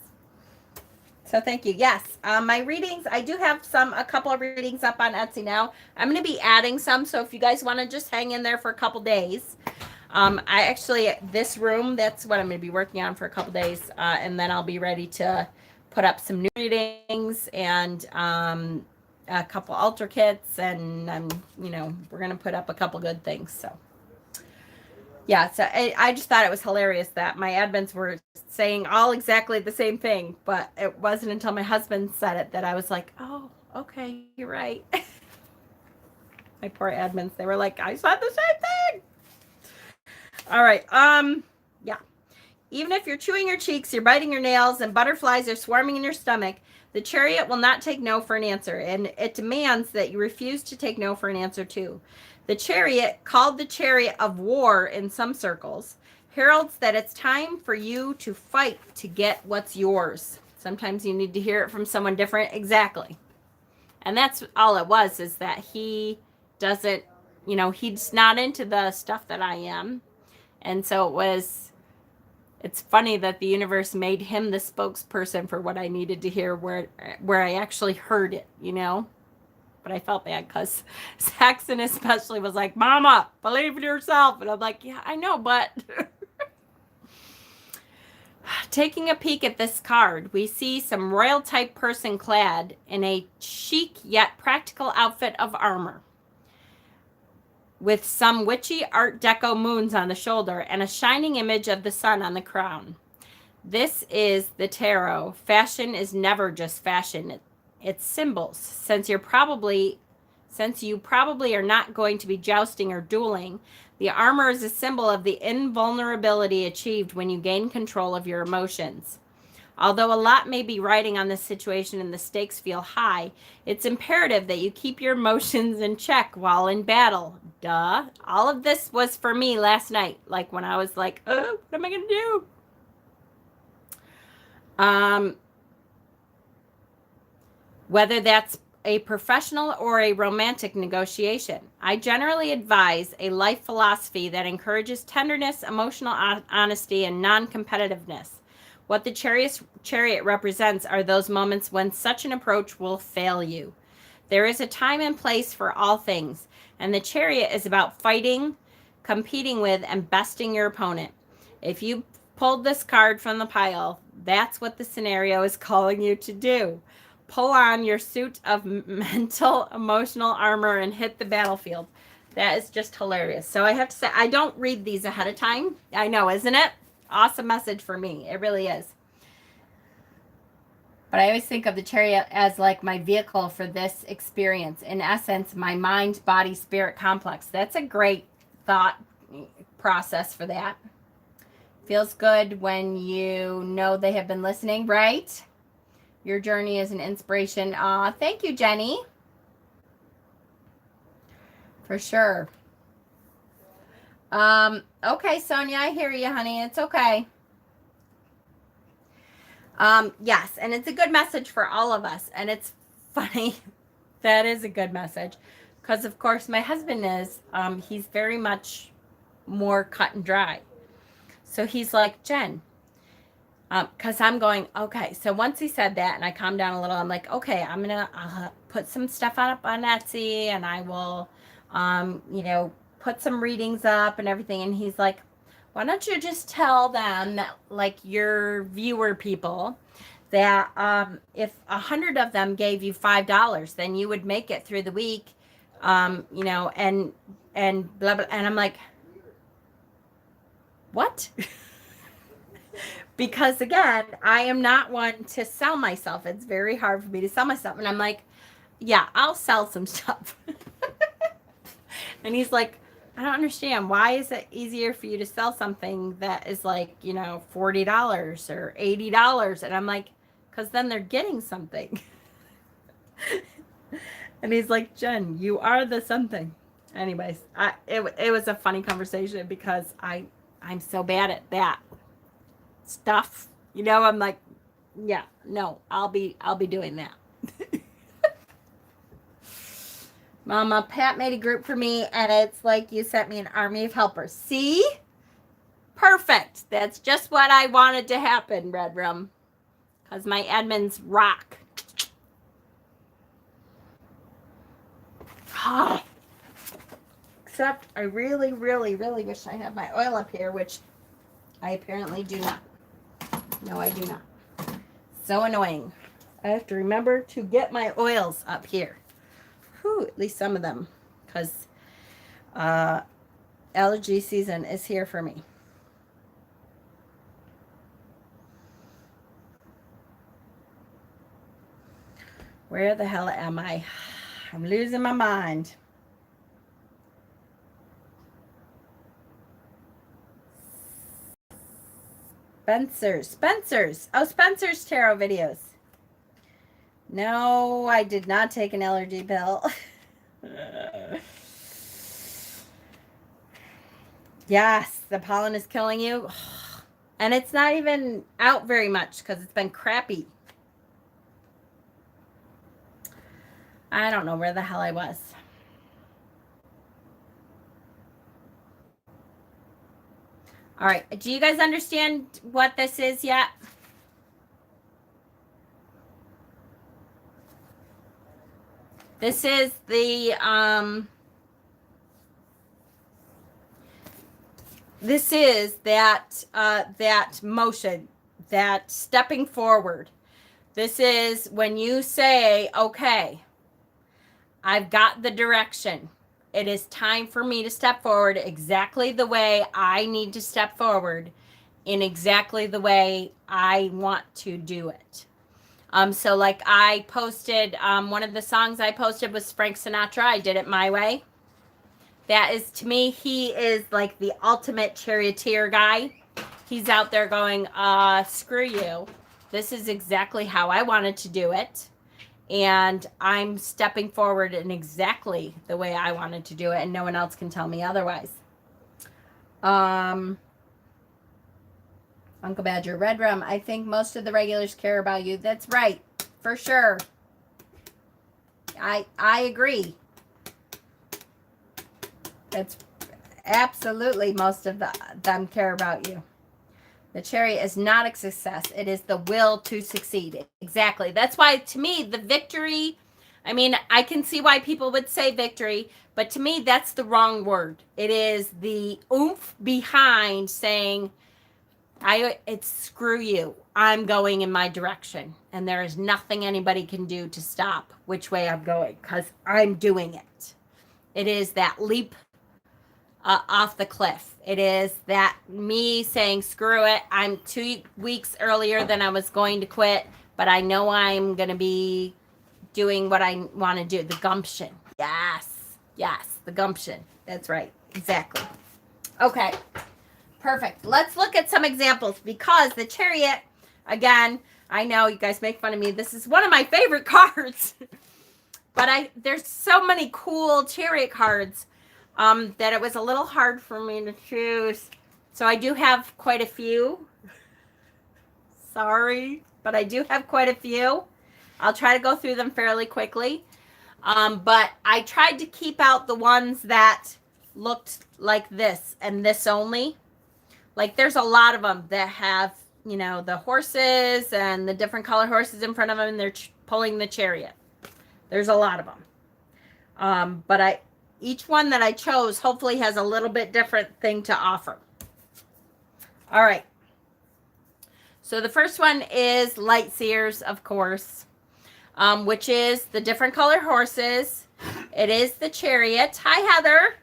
So thank you. Yes, my readings, I do have a couple of readings up on Etsy now. I'm going to be adding some, so if you guys want to just hang in there for a couple days. I actually, this room, that's what I'm going to be working on for a couple days, and then I'll be ready to put up some new readings and a couple altar kits, and we're going to put up a couple good things, so. Yeah, so I just thought it was hilarious that my admins were saying all exactly the same thing, but it wasn't until my husband said it that I was like, oh, okay, you're right. My poor admins, they were like, I said the same thing. All right, yeah. Even if you're chewing your cheeks, you're biting your nails, and butterflies are swarming in your stomach, the chariot will not take no for an answer, and it demands that you refuse to take no for an answer too. The chariot, called the chariot of war in some circles, heralds that it's time for you to fight to get what's yours. Sometimes you need to hear it from someone different. Exactly. And that's all it was, is that he doesn't, he's not into the stuff that I am. And so it's funny that the universe made him the spokesperson for what I needed to hear, where I actually heard it, But I felt bad because Saxon especially was like, Mama, believe in yourself. And I'm like, yeah, I know, but... Taking a peek at this card, we see some royal type person clad in a chic yet practical outfit of armor, with some witchy Art Deco moons on the shoulder and a shining image of the sun on the crown. This is the tarot. Fashion is never just fashion. It's symbols. Since you probably are not going to be jousting or dueling, the armor is a symbol of the invulnerability achieved when you gain control of your emotions. Although a lot may be riding on this situation and the stakes feel high, it's imperative that you keep your emotions in check while in battle. Duh. All of this was for me last night, like when I was like, oh, what am I going to do? Whether that's a professional or a romantic negotiation, I generally advise a life philosophy that encourages tenderness, emotional honesty, and non-competitiveness. What the chariot represents are those moments when such an approach will fail you. There is a time and place for all things, and the chariot is about fighting, competing with, and besting your opponent. If you pulled this card from the pile, that's what the scenario is calling you to do. Pull on your suit of mental, emotional armor and hit the battlefield. That is just hilarious. So I have to say, I don't read these ahead of time. I know, isn't it? Awesome message for me. It really is. But I always think of the chariot as like my vehicle for this experience. In essence, my mind, body, spirit complex. That's a great thought process for that. Feels good when you know they have been listening, right? Your journey is an inspiration. Thank you, Jenny. For sure. Okay, Sonia, I hear you, honey. It's okay. Yes, and it's a good message for all of us. And it's funny. That is a good message. Because, of course, my husband is, he's very much more cut and dry. So he's like, Jen, because I'm going, okay. So once he said that and I calmed down a little, I'm like, okay, I'll put some stuff up on Etsy, and I will, put some readings up and everything. And he's like, why don't you just tell them that, like, your viewer people, that if 100 of them gave you $5, then you would make it through the week, and blah, blah. And I'm like, what? Because again, I am not one to sell myself. It's very hard for me to sell myself. And I'm like, yeah, I'll sell some stuff. And he's like, I don't understand. Why is it easier for you to sell something that is like, $40 or $80? And I'm like, because then they're getting something. And he's like, Jen, you are the something. Anyways, it was a funny conversation because I'm so bad at that stuff. You know, I'm like, yeah, no, I'll be doing that. Mama, Pat made a group for me, and it's like you sent me an army of helpers. See? Perfect. That's just what I wanted to happen, Red Room. Because my admins rock. Except I really, really, really wish I had my oil up here, which I apparently do not. No, I do not. So annoying. I have to remember to get my oils up here. Whew, at least some of them. Because allergy season is here for me. Where the hell am I? I'm losing my mind. Spencer's. Oh, Spencer's tarot videos. No, I did not take an allergy pill. Yes, the pollen is killing you. And it's not even out very much because it's been crappy. I don't know where the hell I was. All right. Do you guys understand what this is yet? This is the this is that that motion, that stepping forward. This is when you say, okay, I've got the direction. It is time for me to step forward exactly the way I need to step forward in exactly the way I want to do it. So like I posted, one of the songs I posted was Frank Sinatra. I did it my way. That is, to me, he is like the ultimate charioteer guy. He's out there going, screw you. This is exactly how I wanted to do it. And I'm stepping forward in exactly the way I wanted to do it, and no one else can tell me otherwise. Uncle Badger, Red Rum, I think most of the regulars care about you. That's right, for sure. I agree. That's absolutely most of them care about you. The chariot is not a success. It is the will to succeed. Exactly. That's why, to me, the victory, I mean, I can see why people would say victory, but to me, that's the wrong word. It is the oomph behind saying, it's screw you. I'm going in my direction. And there is nothing anybody can do to stop which way I'm going because I'm doing it. It is that leap off the cliff. It is that me saying, screw it. I'm 2 weeks earlier than I was going to quit, but I know I'm going to be doing what I want to do. The gumption. Yes. Yes. The gumption. That's right. Exactly. Okay. Perfect. Let's look at some examples because the chariot, again, I know you guys make fun of me. This is one of my favorite cards, but there's so many cool chariot cards that it was a little hard for me to choose. So I do have quite a few. Sorry, but I do have quite a few. I'll try to go through them fairly quickly. But I tried to keep out the ones that looked like this and this only. Like there's a lot of them that have, you know, the horses and the different color horses in front of them, and they're pulling the chariot. There's a lot of them. But each one that I chose hopefully has a little bit different thing to offer. All right. So the first one is Light Seers, of course, which is the different color horses. It is the chariot. Hi, Heather.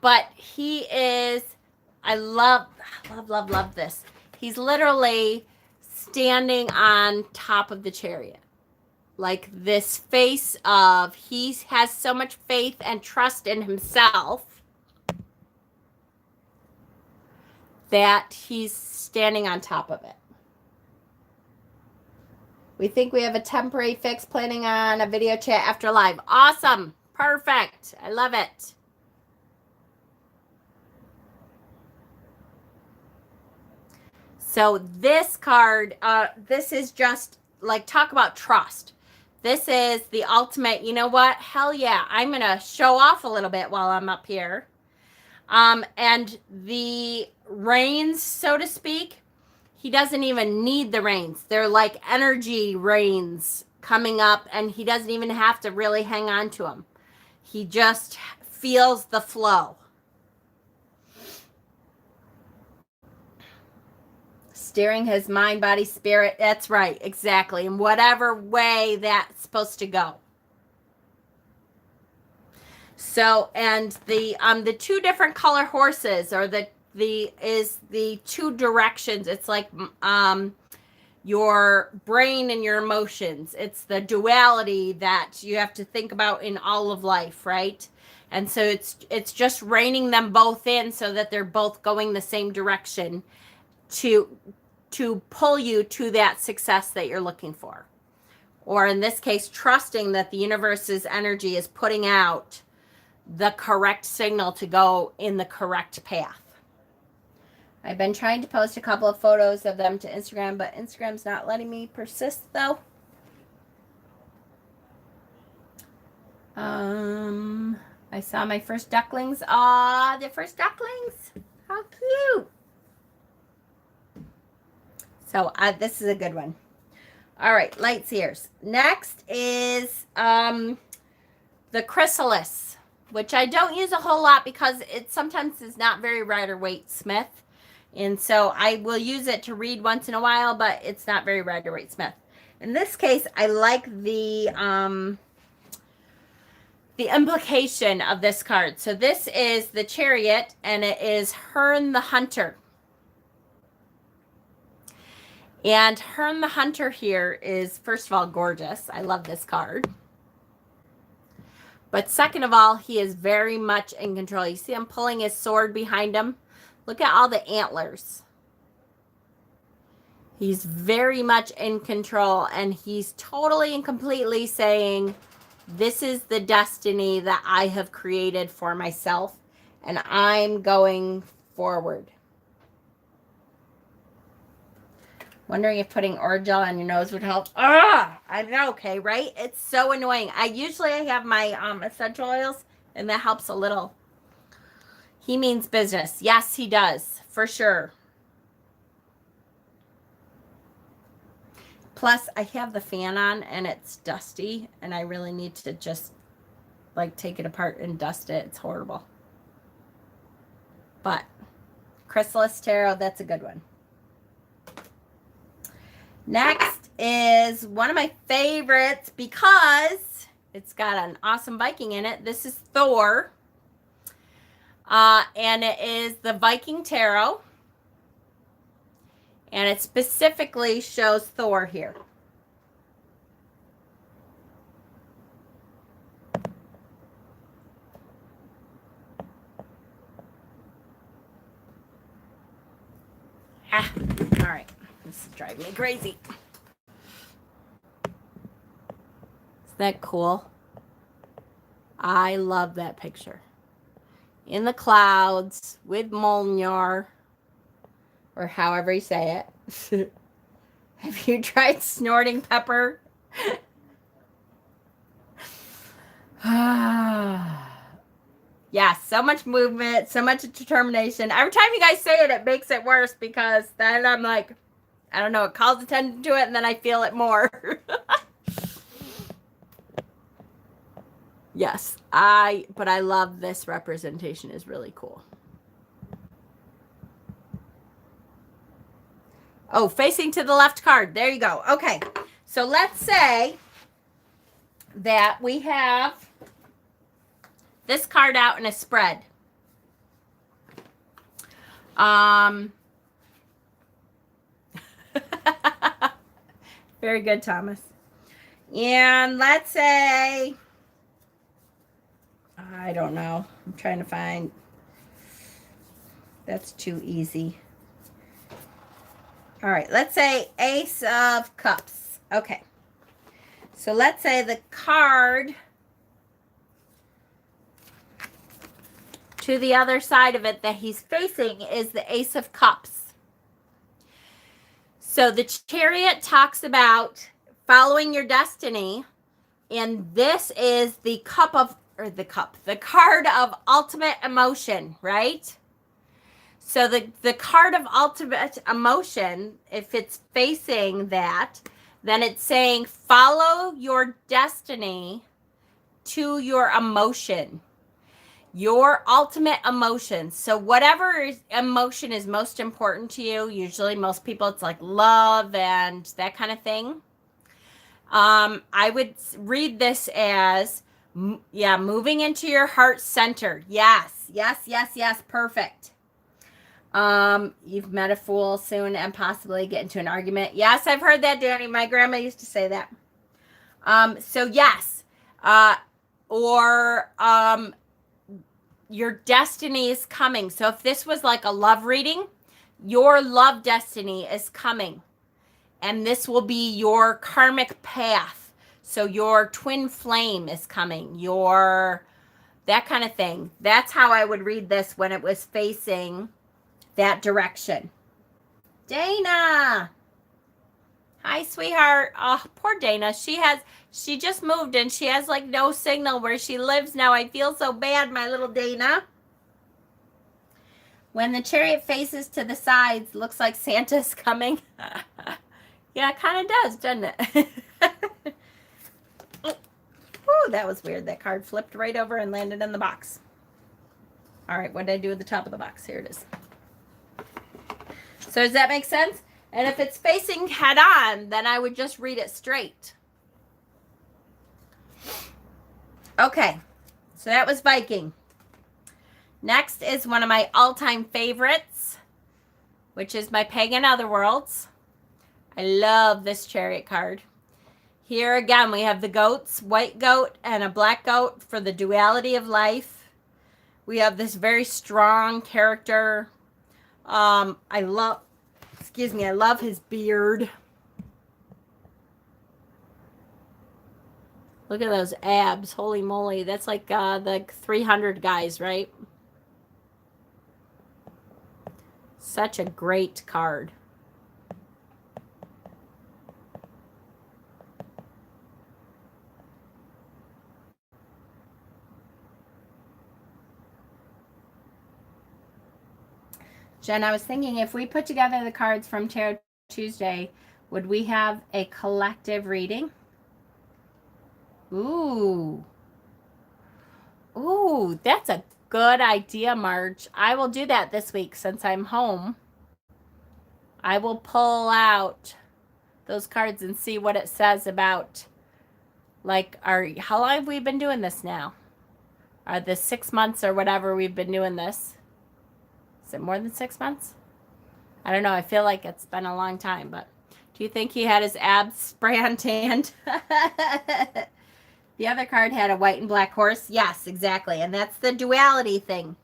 But he is, I love this. He's literally standing on top of the chariot. Like this face of, he has so much faith and trust in himself that he's standing on top of it. We think we have a temporary fix, planning on a video chat after live. Awesome. Perfect. I love it. So this card, this is just like, talk about trust. This is the ultimate, you know what? Hell yeah. I'm going to show off a little bit while I'm up here. And the reins, so to speak, he doesn't even need the reins. They're like energy reins coming up, and he doesn't even have to really hang on to them. He just feels the flow. Steering his mind, body, spirit. That's right. Exactly. In whatever way that's supposed to go. So, and the two different color horses, or the two directions. It's like your brain and your emotions. It's the duality that you have to think about in all of life, right? And so it's just reining them both in so that they're both going the same direction to pull you to that success that you're looking for. Or in this case, trusting that the universe's energy is putting out the correct signal to go in the correct path. I've been trying to post a couple of photos of them to Instagram, but Instagram's not letting me persist though. I saw my first ducklings. Aw, the first ducklings. How cute. So this is a good one. All right, light seers. Next is the chrysalis, which I don't use a whole lot because it sometimes is not very Rider-Waite Smith. And so I will use it to read once in a while, but it's not very Rider-Waite Smith. In this case, I like the implication of this card. So this is the Chariot, and it is Hearn the Hunter. And Hearn the Hunter here is, first of all, gorgeous. I love this card. But second of all, he is very much in control. You see him pulling his sword behind him? Look at all the antlers. He's very much in control, and he's totally and completely saying, this is the destiny that I have created for myself, and I'm going forward. Wondering if putting orange gel on your nose would help. Ah, I know, okay, right? It's so annoying. I have my essential oils, and that helps a little. He means business. Yes, he does, for sure. Plus, I have the fan on, and it's dusty, and I really need to just, like, take it apart and dust it. It's horrible. But Chrysalis Tarot, that's a good one. Next is one of my favorites because it's got an awesome Viking in it. This is Thor. And it is the Viking Tarot. And it specifically shows Thor here. Ah, all right. This is driving me crazy. Isn't that cool? I love that picture. In the clouds with Mjolnir, or however you say it. Have you tried snorting pepper? Yeah, so much movement, so much determination. Every time you guys say it, it makes it worse because then I'm like, I don't know, it calls attention to it and then I feel it more. Yes, but I love this representation. Is really cool. Oh, facing to the left card. There you go. Okay, so let's say that we have this card out in a spread. Very good, Thomas. And let's say, I don't know. I'm trying to find. That's too easy. All right, let's say Ace of Cups. Okay. So let's say the card to the other side of it that he's facing is the Ace of Cups. So the Chariot talks about following your destiny, and this is the the card of ultimate emotion, right? So the card of ultimate emotion, if it's facing that, then it's saying follow your destiny to your emotion, your ultimate emotion. So whatever emotion is most important to you, usually most people it's like love and that kind of thing. I would read this as, moving into your heart center. Yes, yes, yes, yes, perfect. You've met a fool soon and possibly get into an argument. Yes, I've heard that, Danny. My grandma used to say that. So yes, or your destiny is coming. So if this was like a love reading, your love destiny is coming, and this will be your karmic path. So your twin flame is coming, that kind of thing. That's how I would read this when it was facing that direction. Dana. Hi, sweetheart. Oh, poor Dana. She just moved and she has like no signal where she lives now. I feel so bad, my little Dana. When the Chariot faces to the sides, looks like Santa's coming. Yeah, it kind of does, doesn't it? Oh, that was weird. That card flipped right over and landed in the box. All right, what did I do at the top of the box? Here it is. So does that make sense? And if it's facing head on, then I would just read it straight. Okay, so that was Viking. Next is one of my all-time favorites, which is my Pagan Otherworlds. I love this Chariot card. Here again, we have the goats, white goat and a black goat for the duality of life. We have this very strong character. I love his beard. Look at those abs. Holy moly. That's like the 300 guys, right? Such a great card. Jen, I was thinking if we put together the cards from Tarot Tuesday, would we have a collective reading? Ooh. Ooh, that's a good idea, Marge. I will do that this week since I'm home. I will pull out those cards and see what it says about, like, how long have we been doing this now? The 6 months or whatever we've been doing this. Is it more than 6 months? I don't know. I feel like it's been a long time, but do you think he had his abs spray on tanned? The other card had a white and black horse. Yes, exactly. And that's the duality thing.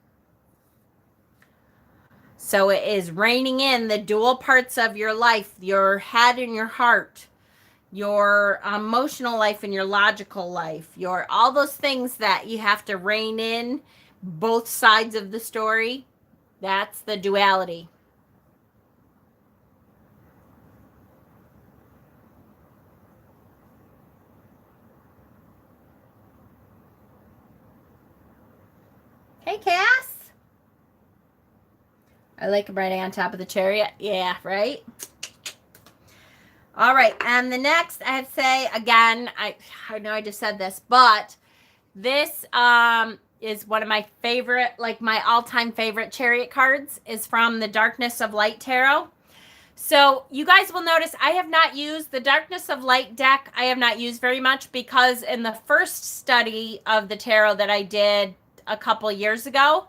So it is reining in the dual parts of your life, your head and your heart, your emotional life and your logical life, all those things that you have to rein in both sides of the story. That's the duality. Hey, Cass. I like him riding on top of the Chariot. Yeah, right? All right, and the next, I have to say, again, I know I just said this, but this is one of my favorite, like my all-time favorite Chariot cards, is from the Darkness of Light Tarot. So you guys will notice I have not used the Darkness of Light deck. I have not used very much because in the first study of the tarot that I did a couple years ago,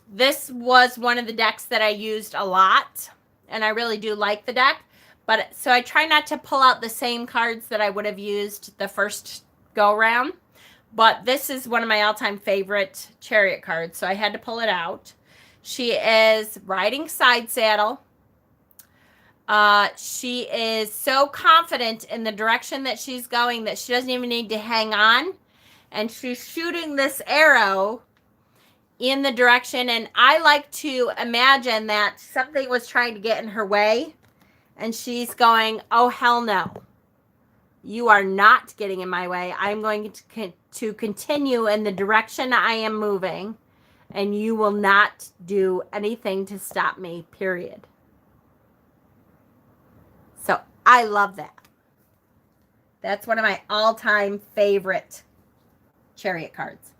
this was one of the decks that I used a lot, and I really do like the deck. But so I try not to pull out the same cards that I would have used the first go round. But this is one of my all-time favorite Chariot cards, so I had to pull it out. She is riding side saddle. She is so confident in the direction that she's going that she doesn't even need to hang on. And she's shooting this arrow in the direction. And I like to imagine that something was trying to get in her way. And she's going, oh, hell no. You are not getting in my way. I'm going to continue in the direction I am moving. And you will not do anything to stop me, period. So I love that. That's one of my all-time favorite Chariot cards.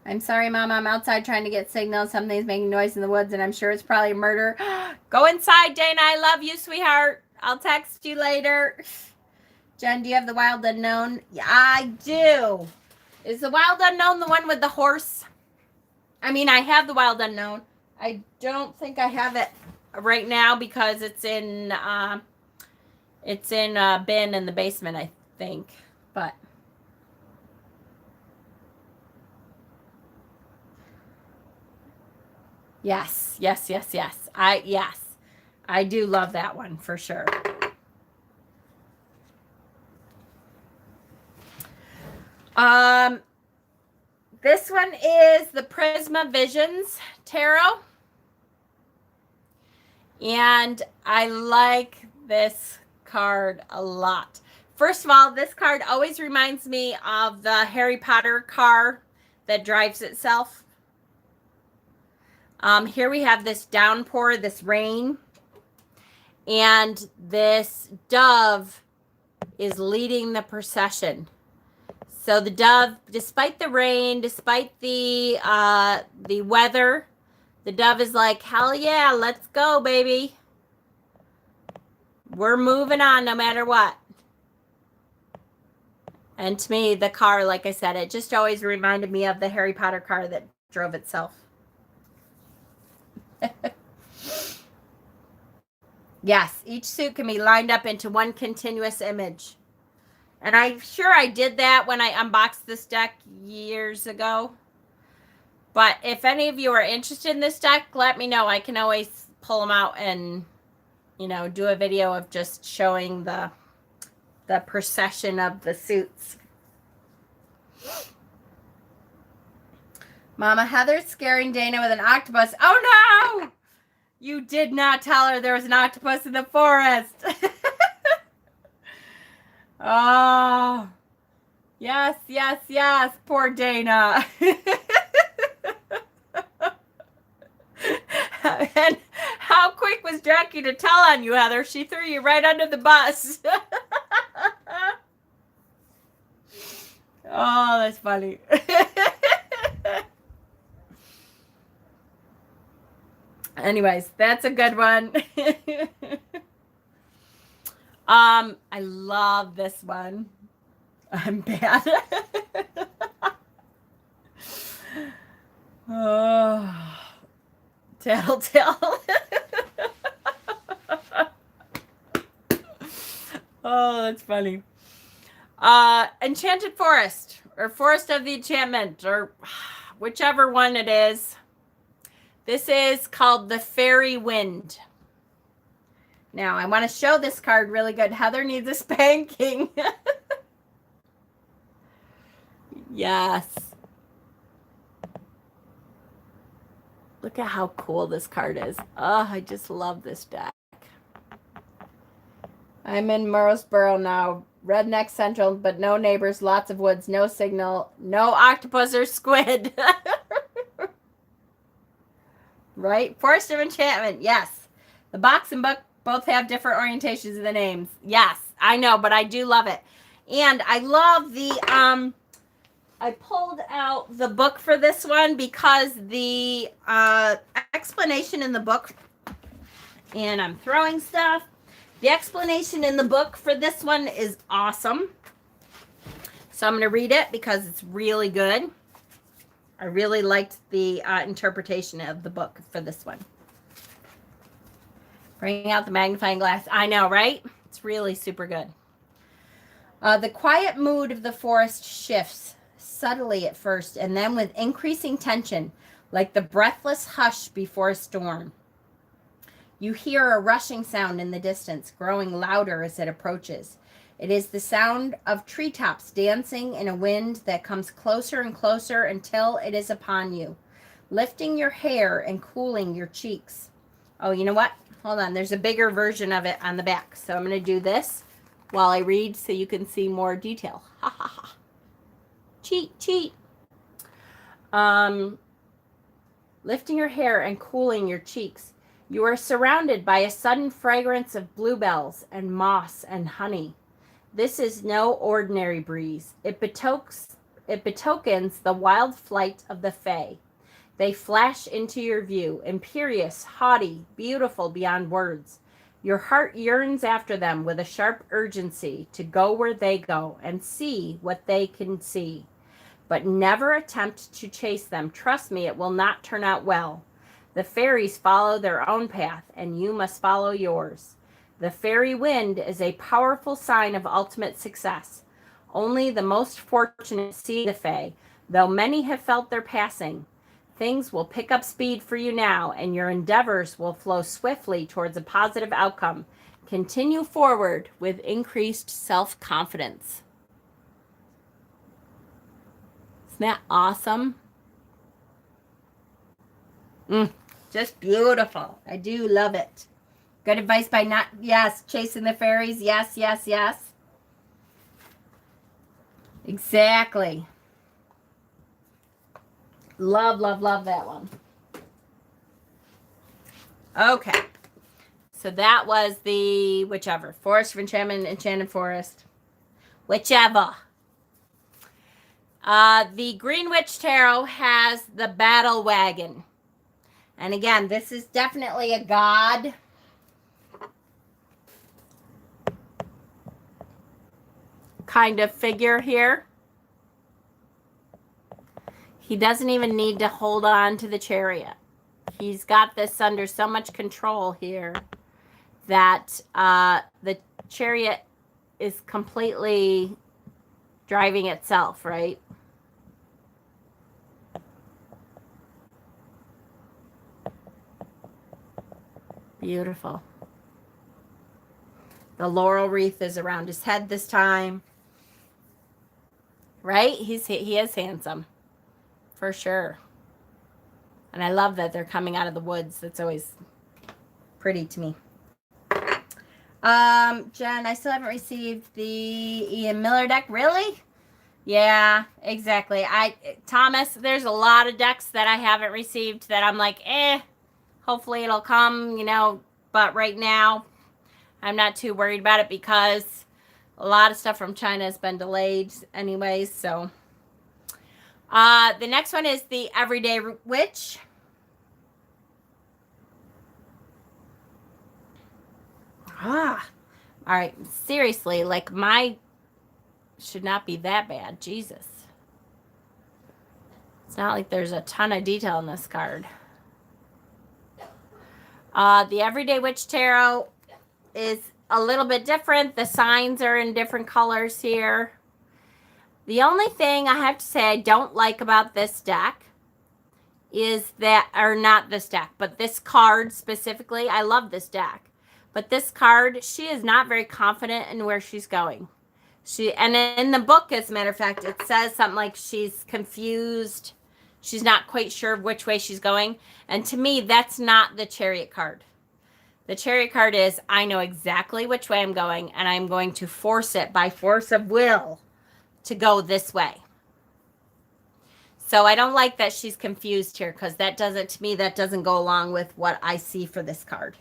I'm sorry, Mama. I'm outside trying to get signal. Something's making noise in the woods, and I'm sure it's probably murder. Go inside, Dana. I love you, sweetheart. I'll text you later. Jen, do you have the Wild Unknown? Yeah, I do. Is the Wild Unknown the one with the horse? I mean, I have the Wild Unknown. I don't think I have it right now because it's in a bin in the basement, I think. But yes. I do love that one for sure. This one is the Prisma Visions Tarot. And I like this card a lot. First of all, this card always reminds me of the Harry Potter car that drives itself. Here we have this downpour, this rain, and this dove is leading the procession. So the dove, despite the rain, despite the weather, the dove is like, hell yeah, let's go, baby. We're moving on no matter what. And to me, the car, like I said, it just always reminded me of the Harry Potter car that drove itself. Yes, each suit can be lined up into one continuous image. And I'm sure I did that when I unboxed this deck years ago. But if any of you are interested in this deck, let me know. I can always pull them out and, you know, do a video of just showing the procession of the suits. Mama Heather's scaring Dana with an octopus. Oh no! You did not tell her there was an octopus in the forest. Oh, yes. Poor Dana. And how quick was Jackie to tell on you, Heather? She threw you right under the bus. Oh, that's funny. Anyways, that's a good one. I love this one. I'm bad. Oh, Tattletale. Oh, that's funny. Enchanted Forest, or Forest of the Enchantment, or whichever one it is. This is called the Fairy Wind. Now, I want to show this card really good. Heather needs a spanking. Yes. Look at how cool this card is. Oh, I just love this deck. I'm in Murrowsboro now. Redneck Central, but no neighbors, lots of woods, no signal, no octopus or squid. Right? Forest of Enchantment, yes. The box and book both have different orientations of the names. Yes, I know, but I do love it. And I love the, I pulled out the book for this one because the explanation in the book, and I'm throwing stuff. The explanation in the book for this one is awesome. So I'm going to read it because it's really good. I really liked the interpretation of the book for this one. Bring out the magnifying glass. I know, right? It's really super good. The quiet mood of the forest shifts subtly at first and then with increasing tension, like the breathless hush before a storm. You hear a rushing sound in the distance, growing louder as it approaches. It is the sound of treetops dancing in a wind that comes closer and closer until it is upon you, lifting your hair and cooling your cheeks. Oh, you know what? Hold on. There's a bigger version of it on the back. So I'm going to do this while I read so you can see more detail. Ha ha ha. Cheat, cheat. Lifting your hair and cooling your cheeks. You are surrounded by a sudden fragrance of bluebells and moss and honey. This is no ordinary breeze. It betokens the wild flight of the fae. They flash into your view, imperious, haughty, beautiful beyond words. Your heart yearns after them with a sharp urgency to go where they go and see what they can see. But never attempt to chase them. Trust me, it will not turn out well. The fairies follow their own path, and you must follow yours. The fairy wind is a powerful sign of ultimate success. Only the most fortunate see the fae, though many have felt their passing. Things will pick up speed for you now, and your endeavors will flow swiftly towards a positive outcome. Continue forward with increased self-confidence. Isn't that awesome? Just beautiful. I do love it. Good advice by not, yes, chasing the fairies. Yes, yes, yes. Exactly. Love, love, love that one. Okay. So that was the whichever. Forest of Enchantment, Enchanted Forest. Whichever. The Green Witch Tarot has the Battle Wagon. And again, this is definitely a god. Kind of figure here. He doesn't even need to hold on to the chariot. He's got this under so much control here that the chariot is completely driving itself, right? Beautiful. The laurel wreath is around his head this time. Right? He is handsome. For sure. And I love that they're coming out of the woods. That's always pretty to me. Jen, I still haven't received the Ian Miller deck. Really? Yeah, exactly. Thomas, there's a lot of decks that I haven't received that I'm like, hopefully it'll come, but right now I'm not too worried about it because a lot of stuff from China has been delayed anyways, so. The next one is the Everyday Witch. All right, seriously, like my should not be that bad. Jesus. It's not like there's a ton of detail in this card. The Everyday Witch Tarot is a little bit different. The signs are in different colors here. The only thing I have to say I don't like about this deck is that, or not this deck, but this card specifically. I love this deck. But this card, she is not very confident in where she's going. And in the book, as a matter of fact, it says something like she's confused. She's not quite sure which way she's going. And to me, that's not the Chariot card. The Chariot card is, I know exactly which way I'm going, and I'm going to force it by force of will to go this way. So I don't like that she's confused here because that doesn't, to me, that doesn't go along with what I see for this card.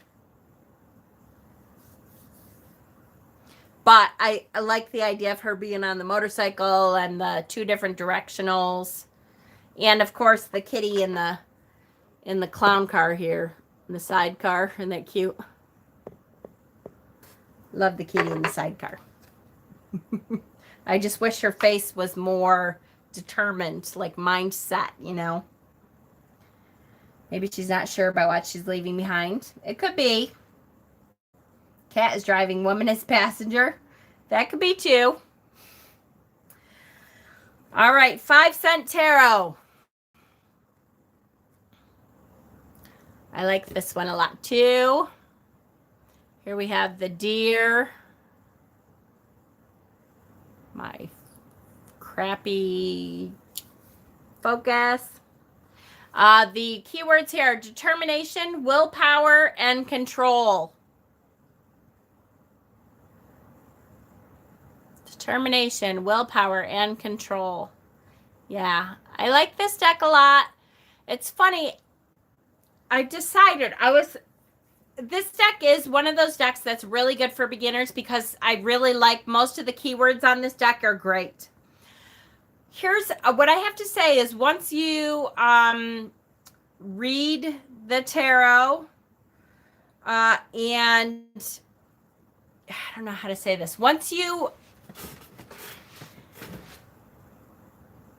But I like the idea of her being on the motorcycle and the two different directionals. And of course the kitty in the clown car here. In the sidecar. Isn't that cute? Love the kitty in the sidecar. I just wish her face was more determined, like mindset, Maybe she's not sure about what she's leaving behind. It could be. Cat is driving, woman is passenger. That could be too. All right, 5-cent tarot. I like this one a lot too. Here we have the deer. My crappy focus. The keywords here are determination, willpower, and control. Determination, willpower, and control. Yeah, I like this deck a lot. It's funny. I decided this deck is one of those decks that's really good for beginners because I really like most of the keywords on this deck are great. Here's what I have to say is once you read the tarot and I don't know how to say this. Once you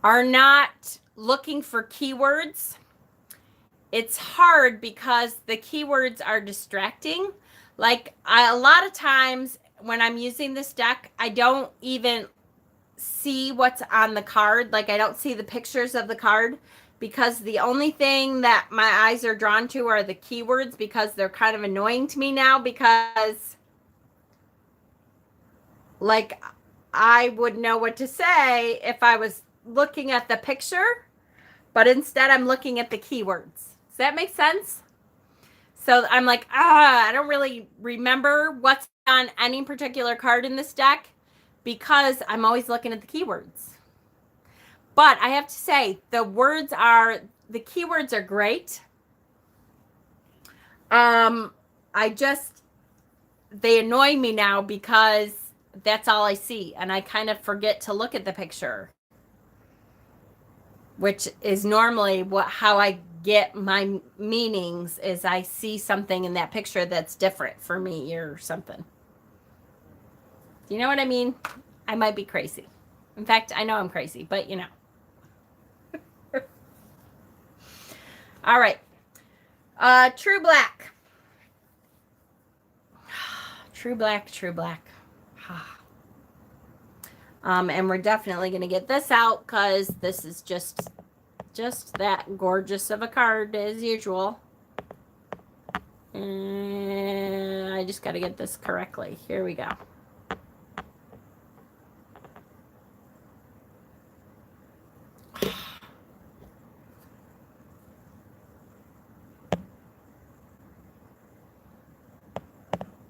are not looking for keywords, it's hard because the keywords are distracting. Like a lot of times when I'm using this deck, I don't even see what's on the card. Like I don't see the pictures of the card because the only thing that my eyes are drawn to are the keywords because they're kind of annoying to me now because like I would know what to say if I was looking at the picture, but instead I'm looking at the keywords. Does that make sense? So I'm like, I don't really remember what's on any particular card in this deck because I'm always looking at the keywords. But I have to say, the keywords are great. They annoy me now because that's all I see. And I kind of forget to look at the picture, which is normally how I get my meanings is I see something in that picture that's different for me or something. Do you know what I mean? I might be crazy. In fact, I know I'm crazy, but you know. All right. True Black. True Black, True Black. And we're definitely going to get this out because this is just that gorgeous of a card as usual. And I just got to get this correctly. Here we go.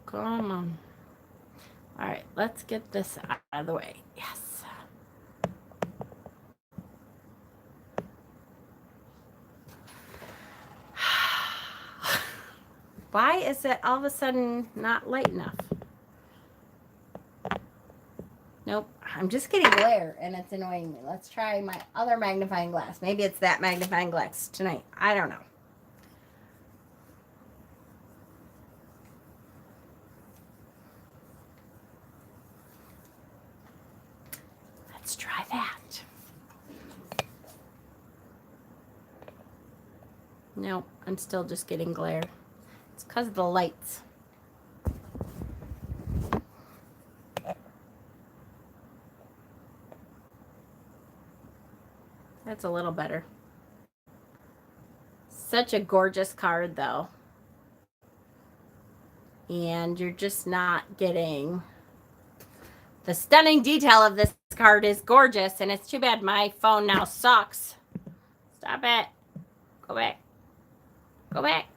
Come on. All right, let's get this out of the way. Yes. Why is it all of a sudden not light enough? Nope, I'm just getting glare and it's annoying me. Let's try my other magnifying glass. Maybe it's that magnifying glass tonight. I don't know. Let's try that. Nope, I'm still just getting glare. It's because of the lights. That's a little better. Such a gorgeous card, though. And you're just not getting... The stunning detail of this card is gorgeous, and it's too bad my phone now sucks. Stop it. Go back. Go back.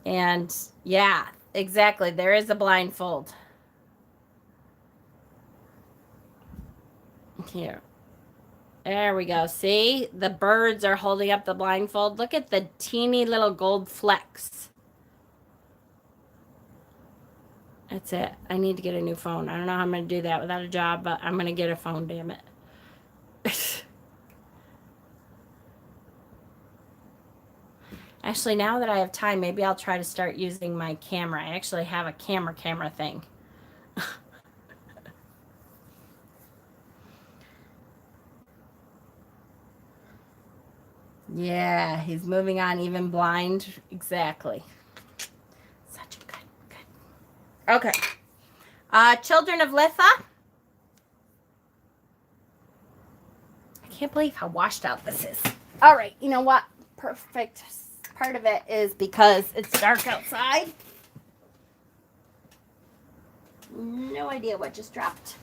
And yeah, exactly. There is a blindfold. Here. There we go. See? The birds are holding up the blindfold. Look at the teeny little gold flecks. That's it. I need to get a new phone. I don't know how I'm going to do that without a job, but I'm going to get a phone, damn it. Actually, now that I have time, maybe I'll try to start using my camera. I actually have a camera thing. Yeah, he's moving on even blind. Exactly. Such a good. Okay. Children of Litha. I can't believe how washed out this is. All right, you know what? Perfect part of it is because it's dark outside. No idea what just dropped.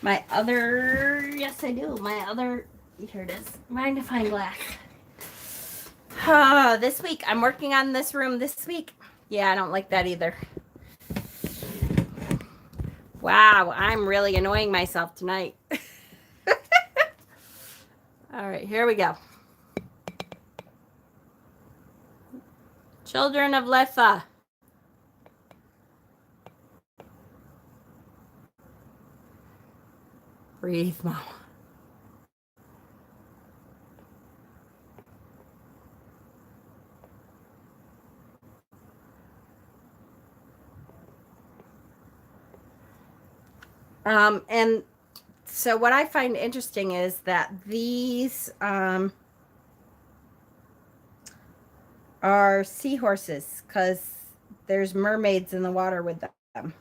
My other, yes I do, my other, here it is, magnifying glass. This week, I'm working on this room this week. Yeah, I don't like that either. Wow, I'm really annoying myself tonight. All right, here we go. Children of Letha. Breathe, Mama. And so what I find interesting is that these are seahorses because there's mermaids in the water with them.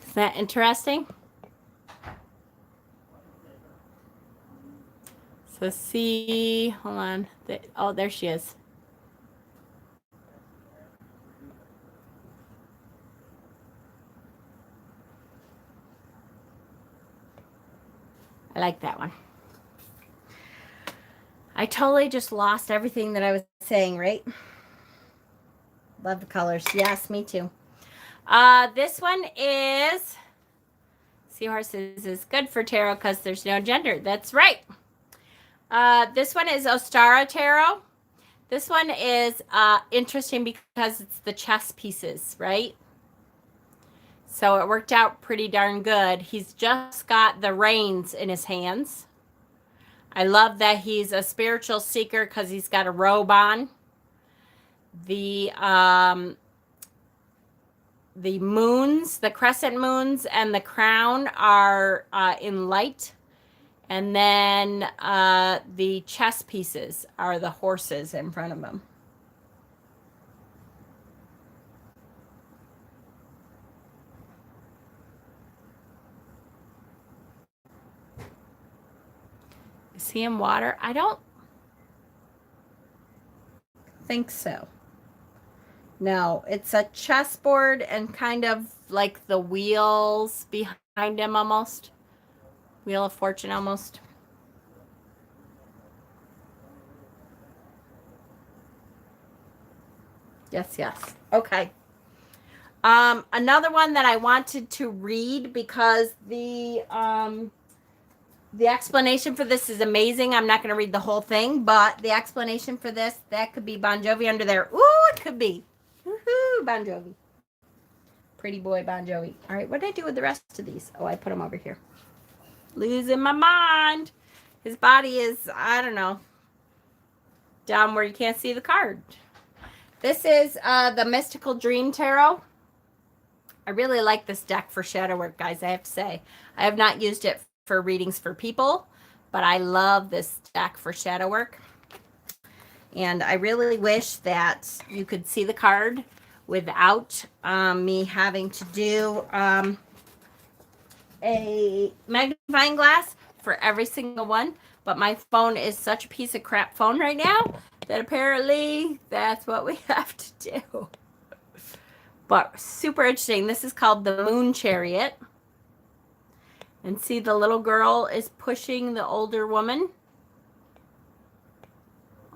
Isn't that interesting? So see, hold on. Oh, there she is. I like that one. I totally just lost everything that I was saying, right? Love the colors. Yes, me too. This one is seahorses is good for tarot because there's no gender. That's right. This one is Ostara Tarot. This one is interesting because it's the chess pieces, right? So it worked out pretty darn good. He's just got the reins in his hands. I love that he's a spiritual seeker because he's got a robe on. The moons, the crescent moons and the crown are in light. And then the chess pieces are the horses in front of him. Is he in water? I don't think so. No, it's a chessboard and kind of like the wheels behind him almost. Wheel of Fortune almost. Yes, yes. Okay. Another one that I wanted to read because the explanation for this is amazing. I'm not going to read the whole thing, but the explanation for this, that could be Bon Jovi under there. Ooh, it could be. Woohoo, Bon Jovi. Pretty boy Bon Jovi. All right, what did I do with the rest of these? Oh, I put them over here. Losing my mind. His body is, I don't know, down where you can't see the card. This is the Mystical Dream Tarot. I really like this deck for shadow work, guys, I have to say. I have not used it for readings for people, but I love this deck for shadow work. And I really wish that you could see the card without me having to do a magnifying glass for every single one. But my phone is such a piece of crap phone right now that apparently that's what we have to do. But super interesting. This is called the Moon Chariot. And see, the little girl is pushing the older woman.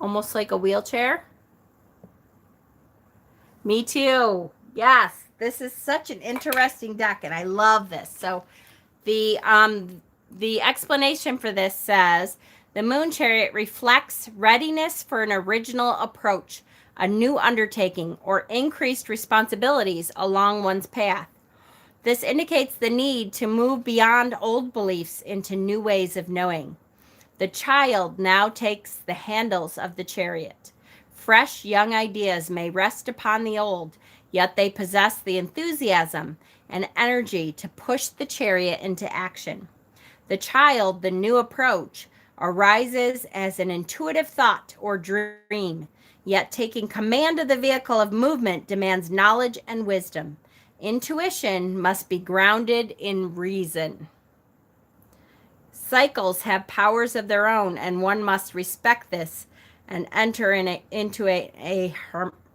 Almost like a wheelchair. Me too. Yes. This is such an interesting deck, and I love this. So the explanation for this says, the Moon Chariot reflects readiness for an original approach, a new undertaking, or increased responsibilities along one's path. This indicates the need to move beyond old beliefs into new ways of knowing. The child now takes the handles of the chariot. Fresh, young ideas may rest upon the old, yet they possess the enthusiasm and energy to push the chariot into action. The child, the new approach, arises as an intuitive thought or dream, yet taking command of the vehicle of movement demands knowledge and wisdom. Intuition must be grounded in reason. cycles have powers of their own, and one must respect this and enter into a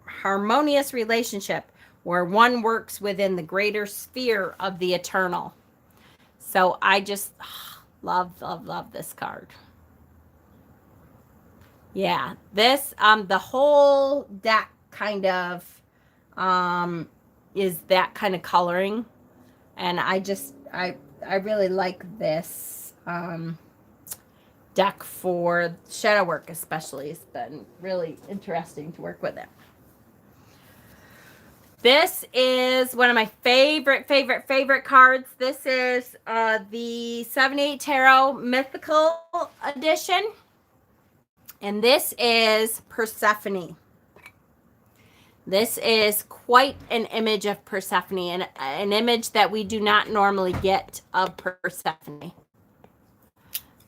harmonious relationship where one works within the greater sphere of the eternal. So I just love, love, love this card. Yeah, this, the whole deck kind of is that kind of coloring. And I really like this deck for shadow work especially. It's been really interesting to work with it. This is one of my favorite cards. This is the 78 Tarot Mythical Edition. And this is Persephone. This is quite an image of Persephone, and an image that we do not normally get of Persephone.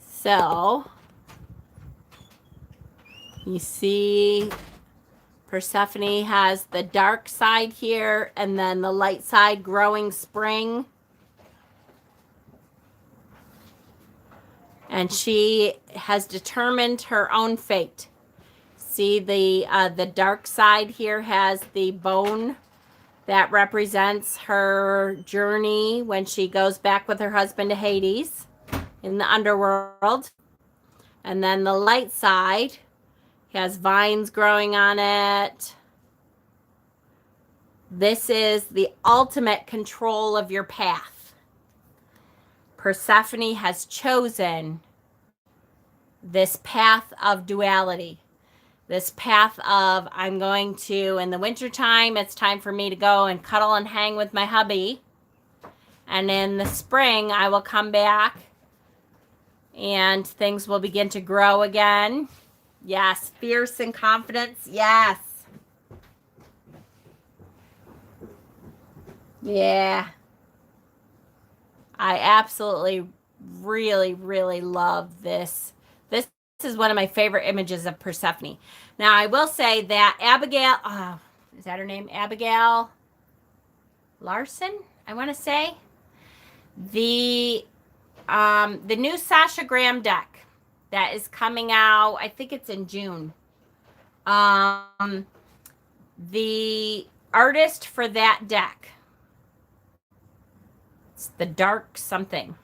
So, you see Persephone has the dark side here, and then the light side growing spring. And she has determined her own fate. See, the dark side here has the bone that represents her journey when she goes back with her husband to Hades in the underworld. And then the light side has vines growing on it. This is the ultimate control of your path. Persephone has chosen this path of duality. This path of, I'm going to, in the wintertime, it's time for me to go and cuddle and hang with my hubby. And in the spring, I will come back and things will begin to grow again. Yes, fierce and confidence. Yes. Yeah. I absolutely, really, really love this. This is one of my favorite images of Persephone. Now, I will say that Abigail, is that her name? Abigail Larson, I want to say. The new Sasha Graham deck that is coming out, I think it's in June. The artist for that deck, it's the Dark something.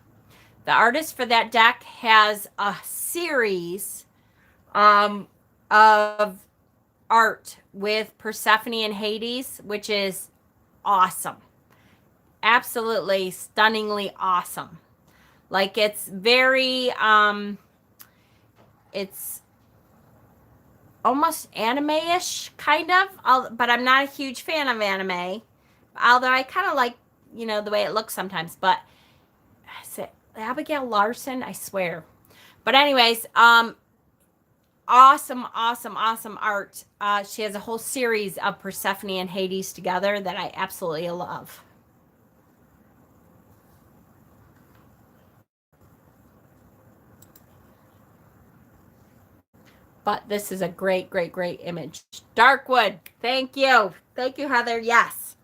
The artist for that deck has a series of art with Persephone and Hades, which is awesome. Absolutely stunningly awesome. Like, it's very, it's almost anime-ish, kind of. But I'm not a huge fan of anime. Although I kind of like, the way it looks sometimes. But, is it Abigail Larson? I swear. But anyways, awesome art. She has a whole series of Persephone and Hades together that I absolutely love. But this is a great image. Darkwood. Thank you, Heather. Yes.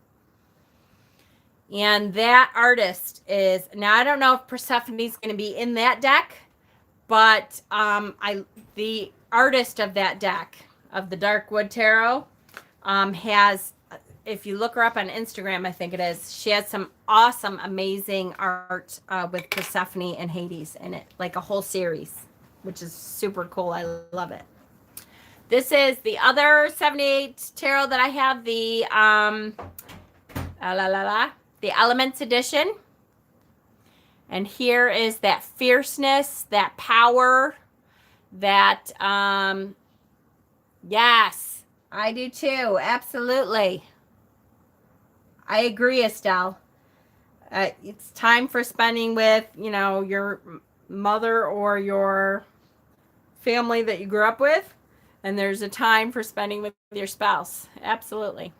And that artist is, now I don't know if Persephone's going to be in that deck, but the artist of that deck, of the Darkwood Tarot, has, if you look her up on Instagram, I think it is, she has some awesome, amazing art with Persephone and Hades in it, like a whole series, which is super cool. I love it. This is the other 78 tarot that I have, the the Elements edition. And here is that fierceness, that power, that, yes, I do too. Absolutely. I agree, Estelle. It's time for spending with, your mother or your family that you grew up with. And there's a time for spending with your spouse. Absolutely.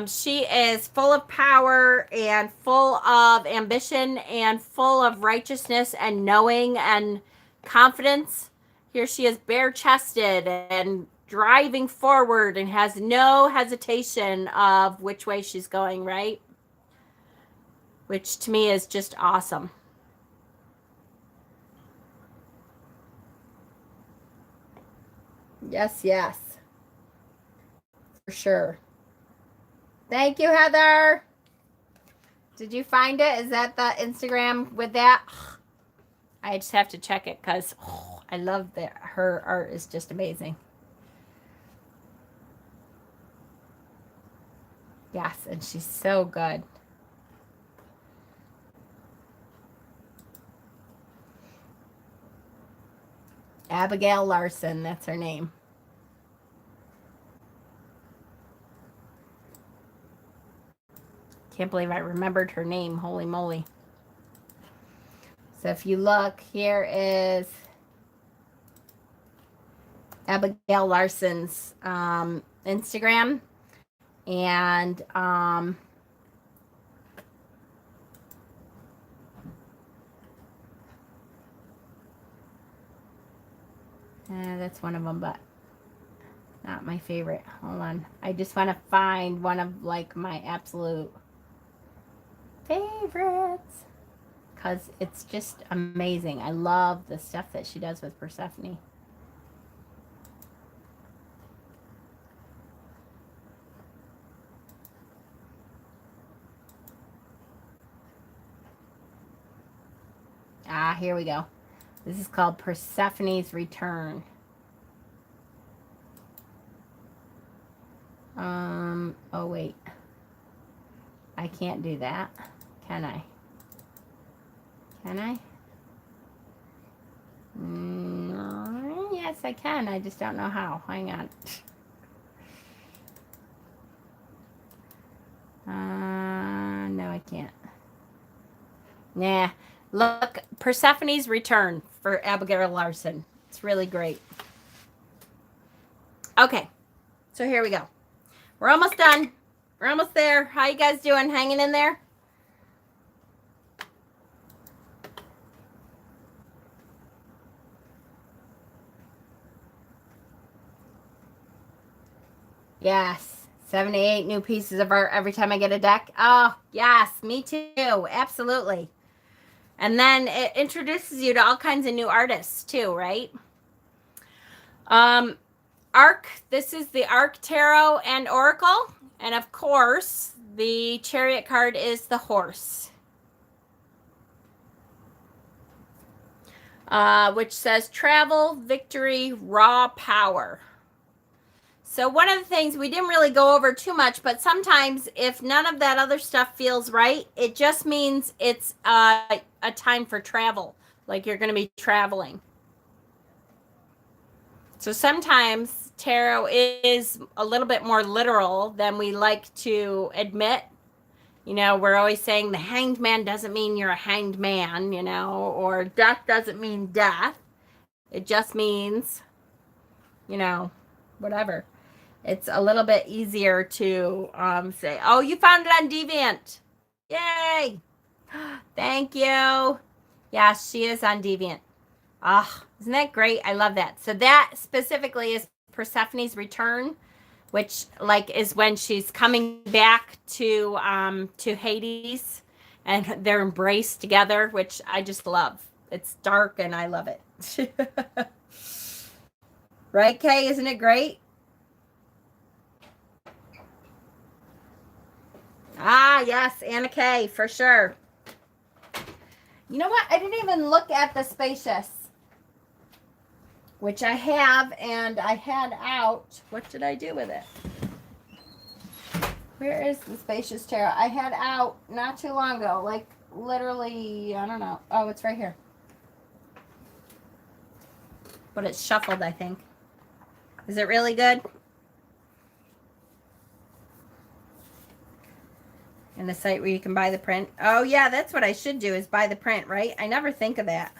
She is full of power and full of ambition and full of righteousness and knowing and confidence. Here she is bare-chested and driving forward and has no hesitation of which way she's going, right? Which to me is just awesome. Yes, yes. For sure. Thank you, Heather. Did you find it? Is that the Instagram with that? I just have to check it because I love that. Her art is just amazing. Yes, and she's so good. Abigail Larson, that's her name. Can't believe I remembered her name. Holy moly. So if you look, here is Abigail Larson's Instagram. And that's one of them, but not my favorite. Hold on. I just want to find one of like my absolute favorites because it's just amazing. I love the stuff that she does with Persephone. Ah, here we go. This is called Persephone's Return. Oh wait. I can't do that. Can I? Can I? Yes, I can. I just don't know how. Hang on. No, I can't. Nah. Look, Persephone's Return for Abigail Larson. It's really great. Okay. So here we go. We're almost done. We're almost there. How you guys doing? Hanging in there? Yes. 78 new pieces of art every time I get a deck. Oh, yes. Me too. Absolutely. And then it introduces you to all kinds of new artists too, right? Arc. This is the Arc Tarot and Oracle. And of course, the Chariot card is the horse. Which says travel, victory, raw power. So one of the things we didn't really go over too much, but sometimes if none of that other stuff feels right, it just means it's a time for travel, like you're going to be traveling. So sometimes tarot is a little bit more literal than we like to admit. You know, we're always saying the hanged man doesn't mean you're a hanged man, you know, or death doesn't mean death. It just means, you know, whatever. It's a little bit easier to say, oh, you found it on Deviant. Yay. Thank you. Yes, she is on Deviant. Ah, isn't that great? I love that. So that specifically is Persephone's Return, which like is when she's coming back to Hades and they're embraced together, which I just love. It's dark and I love it. Right, Kay? Isn't it great? Ah, yes, Anna Kay, for sure. You know what? I didn't even look at the Spacious, which I have, and I had out. What did I do with it? Where is the Spacious Tarot? I had out not too long ago, like literally, I don't know. Oh, it's right here. But it's shuffled, I think. Is it really good? And the site where you can buy the print. Oh, yeah, that's what I should do is buy the print, right? I never think of that.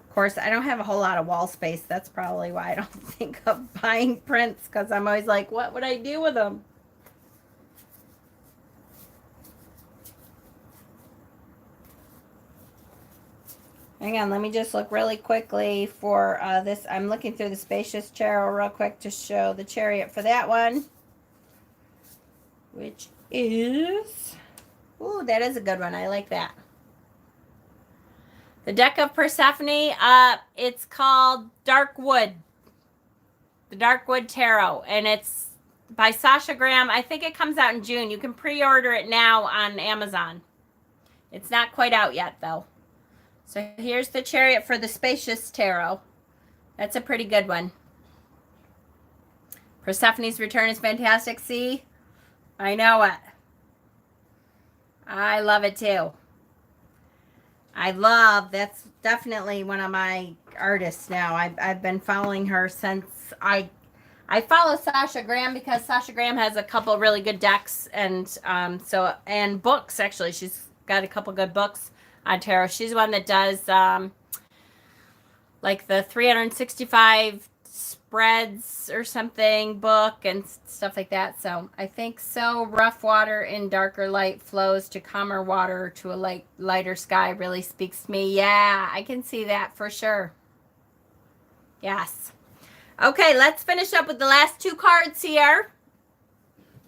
Of course, I don't have a whole lot of wall space. That's probably why I don't think of buying prints, because I'm always like, what would I do with them? Hang on, let me just look really quickly for this. I'm looking through the Spacious Tarot real quick to show the Chariot for that one. Which is, ooh, that is a good one. I like that. The deck of Persephone, it's called Dark Wood. The Dark Wood Tarot, and it's by Sasha Graham. I think it comes out in June. You can pre-order it now on Amazon. It's not quite out yet, though. So here's the Chariot for the Spacious Tarot. That's a pretty good one. Persephone's return is fantastic. See? I know it. I love it too. That's definitely one of my artists now. I've been following her since I follow Sasha Graham because Sasha Graham has a couple really good decks and and books actually. She's got a couple good books on tarot. She's one that does like the 365 spreads or something book and stuff like that. So I think so. Rough water in darker light flows to calmer water to a lighter sky really speaks to me. Yeah, I can see that for sure. Yes. Okay, let's finish up with the last two cards here,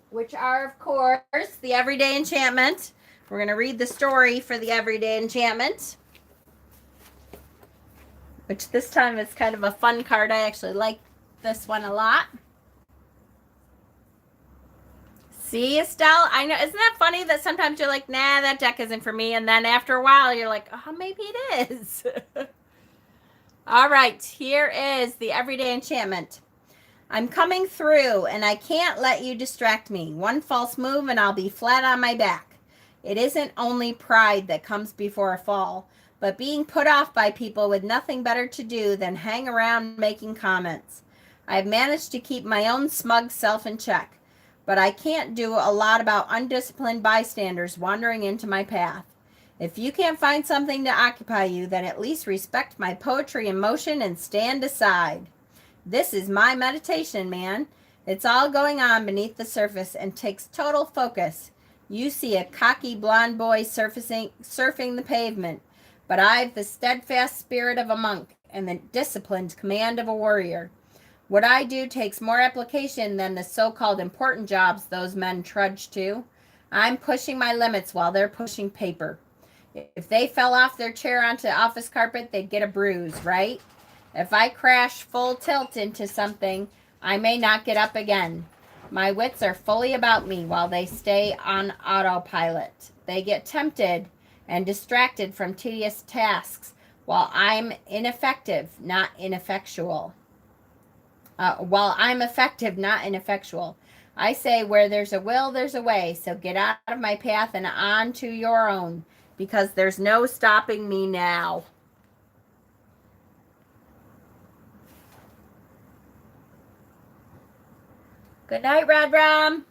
which are, of course, the Everyday Enchantment. We're going to read the story for the Everyday Enchantment, which this time is kind of a fun card. I actually like this one a lot. See, Estelle? I know. Isn't that funny that sometimes you're like, nah, that deck isn't for me. And then after a while, you're like, oh, maybe it is. All right, here is the Everyday Enchantment. I'm coming through, and I can't let you distract me. One false move, and I'll be flat on my back. It isn't only pride that comes before a fall, but being put off by people with nothing better to do than hang around making comments. I've managed to keep my own smug self in check, but I can't do a lot about undisciplined bystanders wandering into my path. If you can't find something to occupy you, then at least respect my poetry in motion and stand aside. This is my meditation, man. It's all going on beneath the surface and takes total focus. You see a cocky blonde boy surfing the pavement, but I've the steadfast spirit of a monk and the disciplined command of a warrior. What I do takes more application than the so-called important jobs those men trudge to. I'm pushing my limits while they're pushing paper. If they fell off their chair onto the office carpet, they'd get a bruise, right? If I crash full tilt into something, I may not get up again. My wits are fully about me while they stay on autopilot. They get tempted and distracted from tedious tasks while I'm ineffective, not ineffectual. While I'm effective, not ineffectual. I say where there's a will, there's a way. So get out of my path and on to your own, because there's no stopping me now. Good night, Red Rum.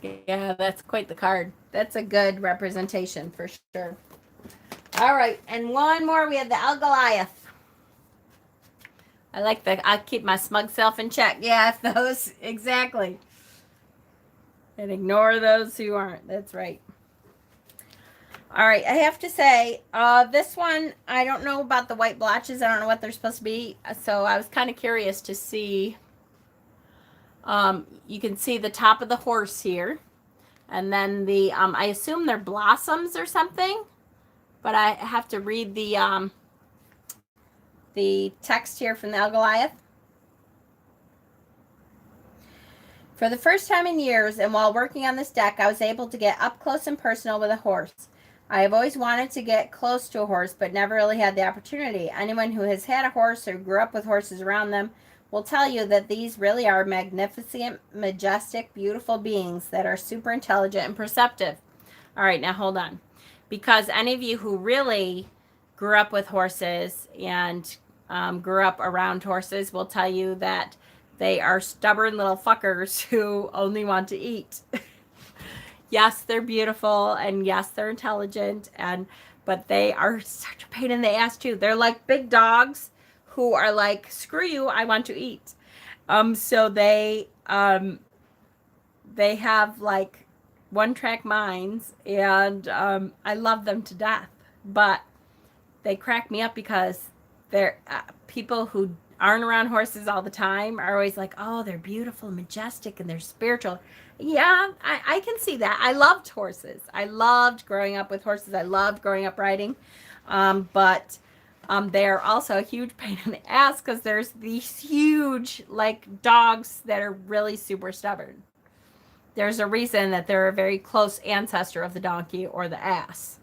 Yeah, that's quite the card. That's a good representation for sure. All right, and one more. We have the Goliath. I keep my smug self in check. Yeah, those, exactly. And ignore those who aren't. That's right. All right, I have to say, this one, I don't know about the white blotches. I don't know what they're supposed to be. So I was kind of curious to see. You can see the top of the horse here. And then the, I assume they're blossoms or something. But I have to read the text here from the Goliath. For the first time in years, and while working on this deck, I was able to get up close and personal with a horse. I have always wanted to get close to a horse, but never really had the opportunity. Anyone who has had a horse or grew up with horses around them will tell you that these really are magnificent, majestic, beautiful beings that are super intelligent and perceptive. All right, now hold on. Because any of you who really grew up with horses and grew up around horses will tell you that they are stubborn little fuckers who only want to eat. Yes, they're beautiful, and yes, they're intelligent, but they are such a pain in the ass too. They're like big dogs who are like, screw you, I want to eat. So they have like one-track minds, and I love them to death. But they crack me up because they're people who aren't around horses all the time are always like, oh, they're beautiful and majestic and they're spiritual. Yeah, I can see that. I loved horses. I loved growing up with horses. I loved growing up riding. But they're also a huge pain in the ass because there's these huge, like, dogs that are really super stubborn. There's a reason that they're a very close ancestor of the donkey or the ass.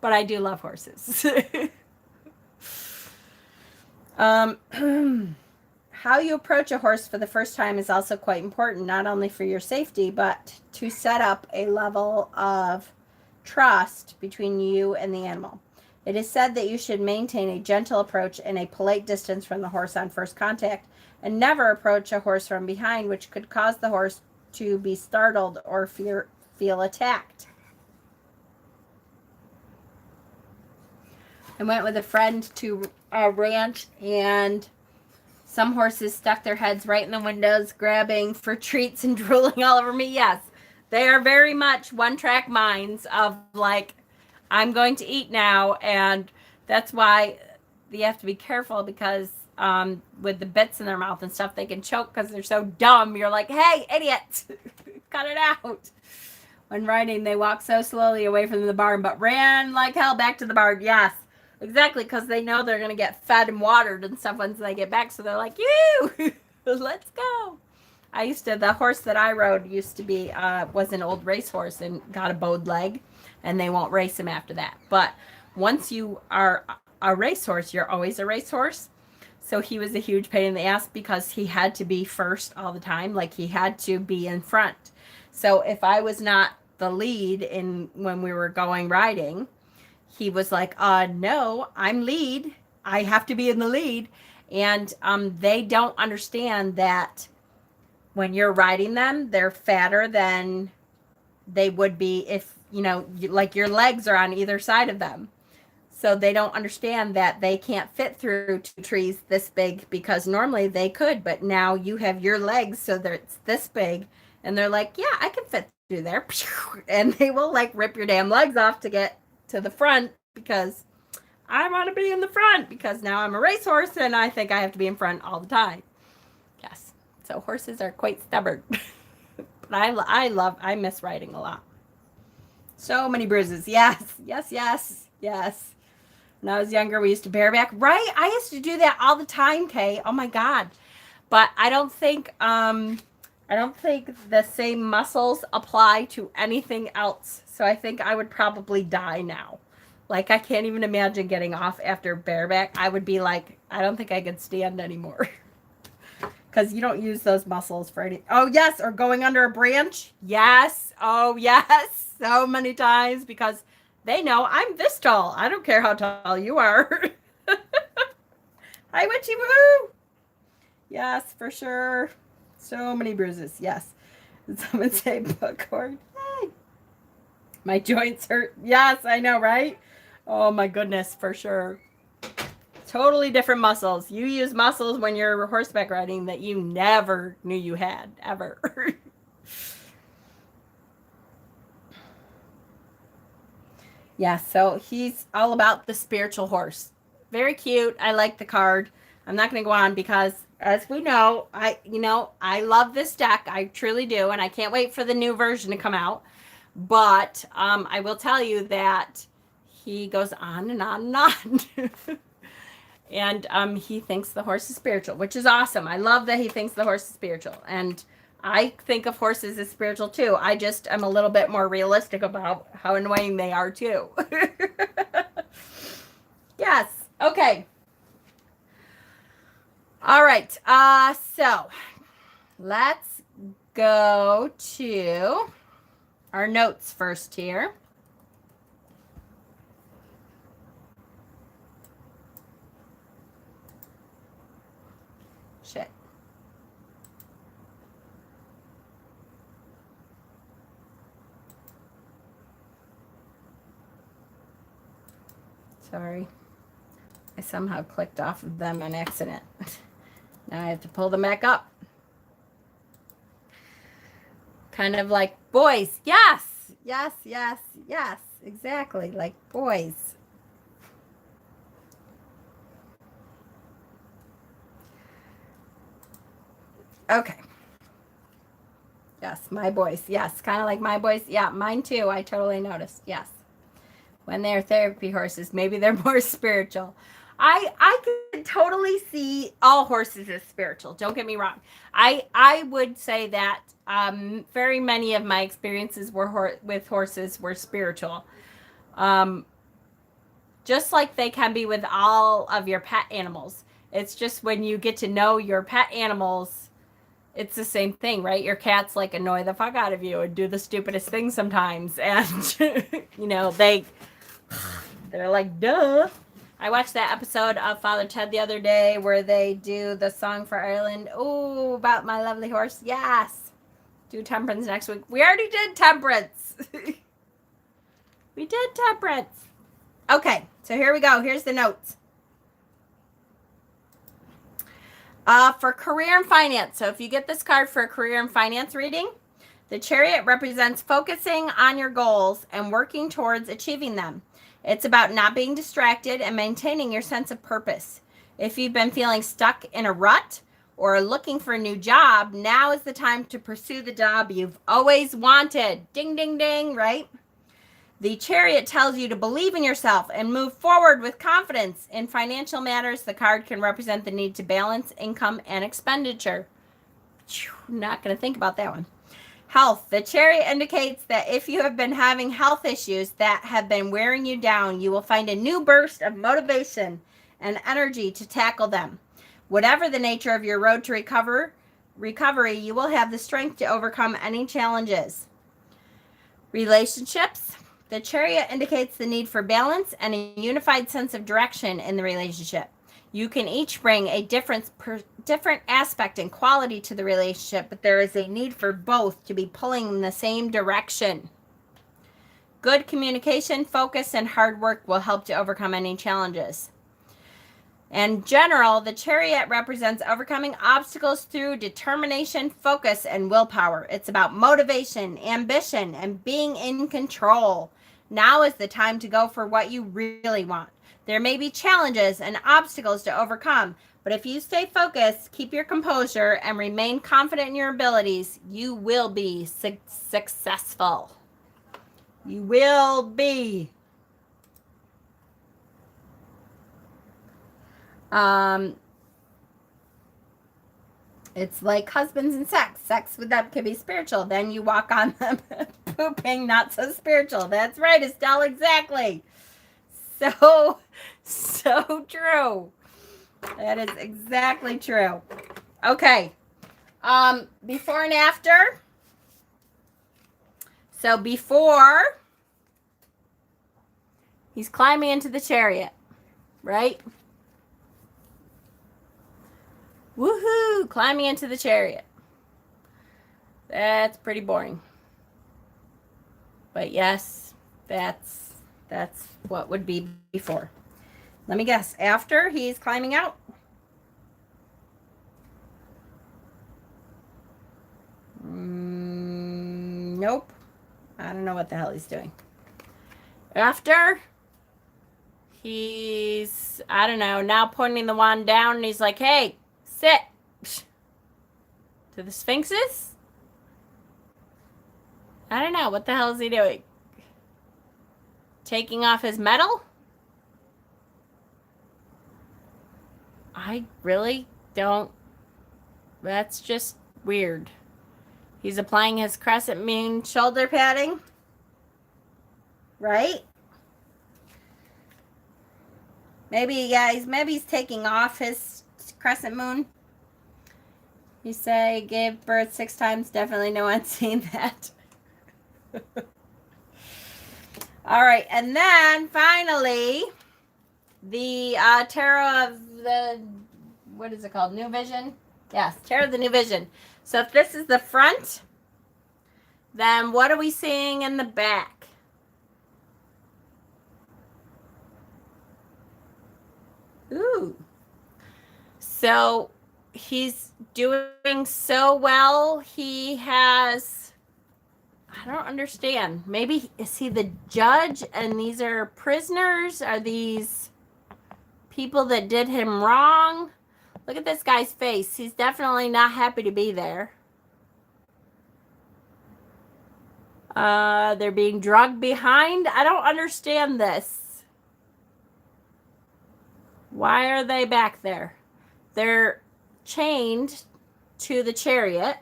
But I do love horses. How you approach a horse for the first time is also quite important, not only for your safety, but to set up a level of trust between you and the animal. It is said that you should maintain a gentle approach and a polite distance from the horse on first contact, and never approach a horse from behind, which could cause the horse to be startled or feel attacked. I went with a friend to a ranch, and some horses stuck their heads right in the windows, grabbing for treats and drooling all over me. Yes, they are very much one-track minds of like, I'm going to eat now, and that's why you have to be careful because with the bits in their mouth and stuff, they can choke because they're so dumb. You're like, hey, idiot, cut it out. When riding, they walk so slowly away from the barn, but ran like hell back to the barn. Yes. Exactly, because they know they're going to get fed and watered and stuff once they get back. So they're like, you, let's go. The horse that I rode used to be, was an old racehorse and got a bowed leg, and they won't race him after that. But once you are a racehorse, you're always a racehorse. So he was a huge pain in the ass because he had to be first all the time. Like he had to be in front. So if I was not the lead when we were going riding, he was like, no, I'm lead. I have to be in the lead. And they don't understand that when you're riding them, they're fatter than they would be if, like your legs are on either side of them. So they don't understand that they can't fit through two trees this big because normally they could, but now you have your legs so that it's this big. And they're like, yeah, I can fit through there. And they will like rip your damn legs off to get to the front because I want to be in the front because now I'm a racehorse and I think I have to be in front all the time. Yes. So horses are quite stubborn. But I miss riding a lot. So many bruises. Yes. When I was younger, we used to bareback. Right? I used to do that all the time, Kay. Oh my God. But I don't think the same muscles apply to anything else. So I think I would probably die now. Like, I can't even imagine getting off after bareback. I would be like, I don't think I could stand anymore. Because you don't use those muscles for any. Oh, yes. Or going under a branch. Yes. Oh, yes. So many times because they know I'm this tall. I don't care how tall you are. Hi, Witchy Woo. Yes, for sure. So many bruises. Yes. Did someone say buckhorn? Hey. My joints hurt. Yes, I know, right? Oh my goodness, for sure. Totally different muscles. You use muscles when you're horseback riding that you never knew you had, ever. Yeah, so he's all about the spiritual horse. Very cute. I like the card. I'm not going to go on because, as we know, I love this deck. I truly do, and I can't wait for the new version to come out. But I will tell you that he goes on and on and on. And he thinks the horse is spiritual, which is awesome. I love that he thinks the horse is spiritual. And I think of horses as spiritual too. I just am a little bit more realistic about how annoying they are too. Yes. Okay. All right. So let's go to our notes first here. Shit. Sorry. I somehow clicked off of them on accident. Now I have to pull them back up. Kind of like boys. Yes. Yes, yes, yes. Exactly. Like boys. Okay. Yes, my boys. Yes, kind of like my boys. Yeah, mine too. I totally noticed. Yes. When they're therapy horses, maybe they're more spiritual. I could totally see all horses as spiritual. Don't get me wrong. I would say that very many of my experiences with horses were spiritual. Um, just like they can be with all of your pet animals. It's just when you get to know your pet animals, it's the same thing, right? Your cats like annoy the fuck out of you and do the stupidest things sometimes, and they're like, duh. I watched that episode of Father Ted the other day where they do the song for Ireland. Oh, about my lovely horse. Yes. Do temperance next week. We already did temperance. We did temperance. Okay, so here we go. Here's the notes. For career and finance. So if you get this card for a career and finance reading, the Chariot represents focusing on your goals and working towards achieving them. It's about not being distracted and maintaining your sense of purpose. If you've been feeling stuck in a rut or looking for a new job, now is the time to pursue the job you've always wanted. Ding, ding, ding, right? The Chariot tells you to believe in yourself and move forward with confidence. In financial matters, the card can represent the need to balance income and expenditure. Not going to think about that one. Health. The Chariot indicates that if you have been having health issues that have been wearing you down, you will find a new burst of motivation and energy to tackle them. Whatever the nature of your road to recovery, you will have the strength to overcome any challenges. Relationships. The Chariot indicates the need for balance and a unified sense of direction in the relationship. You can each bring a different aspect and quality to the relationship, but there is a need for both to be pulling in the same direction. Good communication, focus, and hard work will help to overcome any challenges. In general, the Chariot represents overcoming obstacles through determination, focus, and willpower. It's about motivation, ambition, and being in control. Now is the time to go for what you really want. There may be challenges and obstacles to overcome, but if you stay focused, keep your composure, and remain confident in your abilities, you will be successful. You will be. It's like husbands and sex. Sex with them can be spiritual. Then you walk on them pooping, not so spiritual. That's right, Estelle, exactly. So true. That is exactly true. Okay. Before and after. So before, he's climbing into the chariot, right? Woohoo! Climbing into the chariot. That's pretty boring. But yes, that's what would be before. Let me guess. After he's climbing out. Nope. I don't know what the hell he's doing. After he's, I don't know, now pointing the wand down and he's like, hey, sit. To the Sphinxes? I don't know. What the hell is he doing? Taking off his medal? I really don't. That's just weird. He's applying his crescent moon shoulder padding. Right? Maybe, guys, maybe he's taking off his crescent moon. You say gave birth 6 times. Definitely no one's seen that. All right, and then finally, the Tarot of the, what is it called? New Vision? Yes, Tarot of the New Vision. So if this is the front, then what are we seeing in the back? Ooh. So he's doing so well. He has, I don't understand. Maybe is he the judge and these are prisoners? Are these people that did him wrong? Look at this guy's face. He's definitely not happy to be there. They're being drugged behind. I don't understand this. Why are they back there? They're chained to the chariot.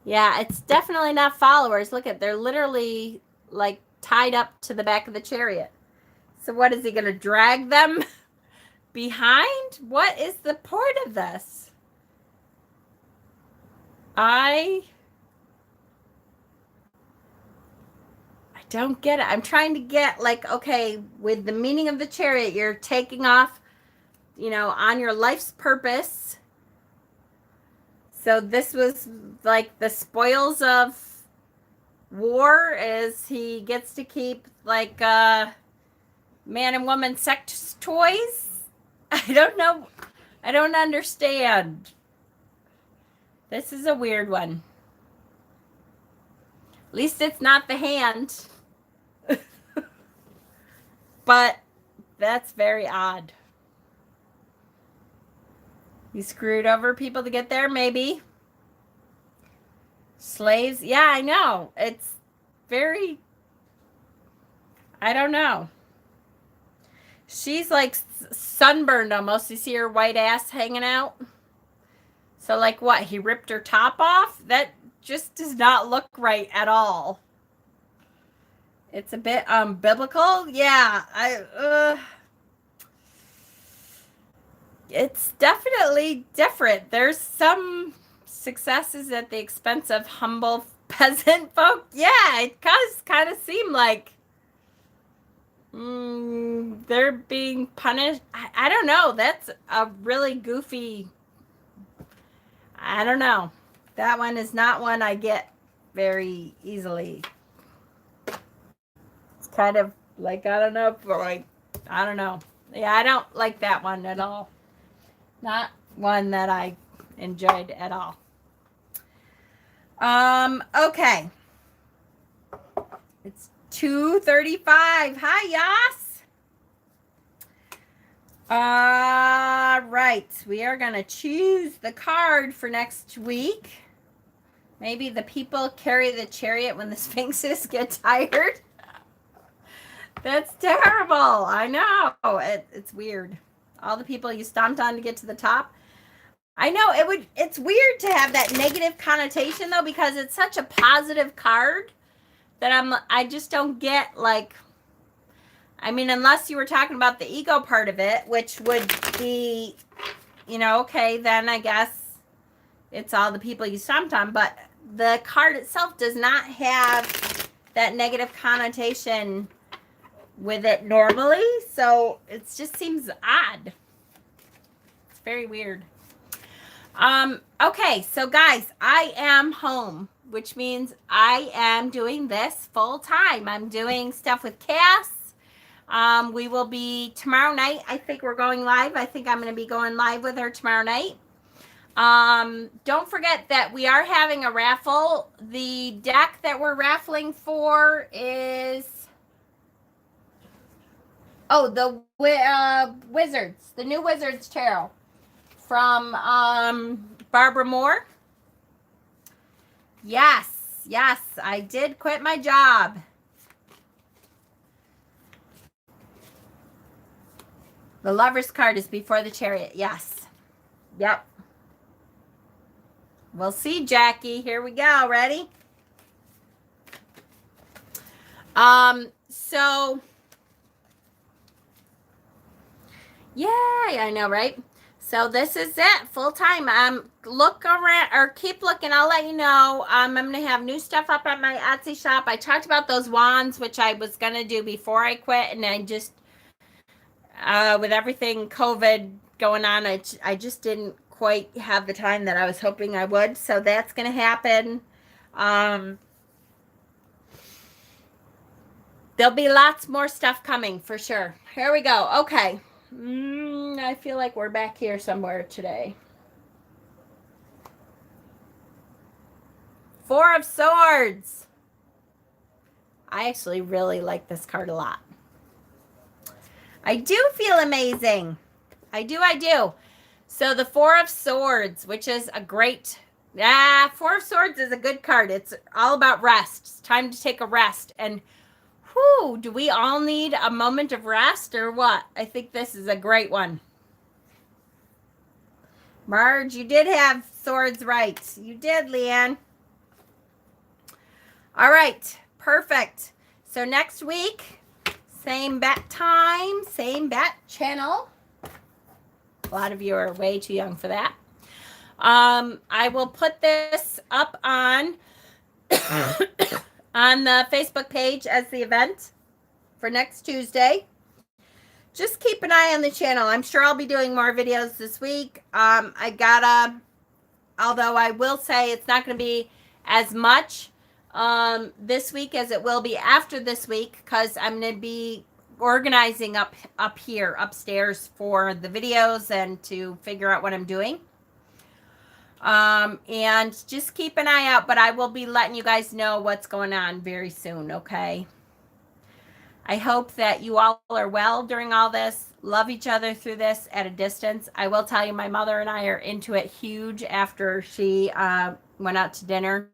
Yeah, it's definitely not followers. Look at, they're literally like tied up to the back of the chariot. So what is he going to drag them behind? What is the point of this? I don't get it. I'm trying to get like, okay, with the meaning of the chariot, you're taking off, you know, on your life's purpose. So this was like the spoils of war is he gets to keep like man and woman sex toys. I don't know. I don't understand. This is a weird one. At least it's not the hand. But that's very odd. You screwed over people to get there, maybe. Slaves. Yeah, I know. It's very, I don't know. She's like sunburned almost. You see her white ass hanging out? So like what? He ripped her top off? That just does not look right at all. It's a bit biblical. Yeah, it's definitely different. There's some successes at the expense of humble peasant folk. Yeah, it does kind of seem like they're being punished. I don't know. That's a really goofy. I don't know. That one is not one I get very easily. It's kind of like, I don't know, like, I don't know. Yeah, I don't like that one at all. Not one that I enjoyed at all. Okay. It's 2:35. Hi, Yas. Right. We are going to choose the card for next week. Maybe the people carry the chariot when the sphinxes get tired. That's terrible. I know. It's weird. All the people you stomped on to get to the top. I know it's weird to have that negative connotation though, because it's such a positive card that I just don't get, like, I mean, unless you were talking about the ego part of it, which would be, you know, okay, then I guess it's all the people you stomped on, but the card itself does not have that negative connotation with it normally, so it just seems odd. It's very weird. Okay, so guys, I am home, which means I am doing this full time. I'm doing stuff with Cass. We will be tomorrow night. I think we're going live. I think I'm going to be going live with her tomorrow night. Don't forget that we are having a raffle. The deck that we're raffling for is, the Wizards, the new Wizards Tarot from Barbara Moore. Yes, I did quit my job. The Lover's card is before the Chariot. Yes. Yep. We'll see, Jackie. Here we go. Ready? So yeah, I know, right? So this is it, full time. Look around or keep looking. I'll let you know. I'm gonna have new stuff up at my Etsy shop. I talked about those wands, which I was gonna do before I quit, and I just with everything COVID going on, I just didn't quite have the time that I was hoping I would. So that's gonna happen. There'll be lots more stuff coming for sure. Here we go. Okay. I feel like we're back here somewhere today. Four of Swords. I actually really like this card a lot. I do feel amazing. I do. So the Four of Swords, which is a great, Four of Swords is a good card. It's all about rest. It's time to take a rest. And whew, do we all need a moment of rest or what? I think this is a great one. Marge, you did have swords right. You did, Leanne. All right, perfect. So next week, same bat time, same bat channel. A lot of you are way too young for that. I will put this up on on the Facebook page as the event for next Tuesday. Just keep an eye on the channel. I'm sure I'll be doing more videos this week. Although I will say it's not going to be as much this week as it will be after this week, because I'm going to be organizing up here upstairs for the videos and to figure out what I'm doing. And just keep an eye out, but I will be letting you guys know what's going on very soon, okay? I hope that you all are well during all this. Love each other through this at a distance. I will tell you, my mother and I are into it huge after she went out to dinner.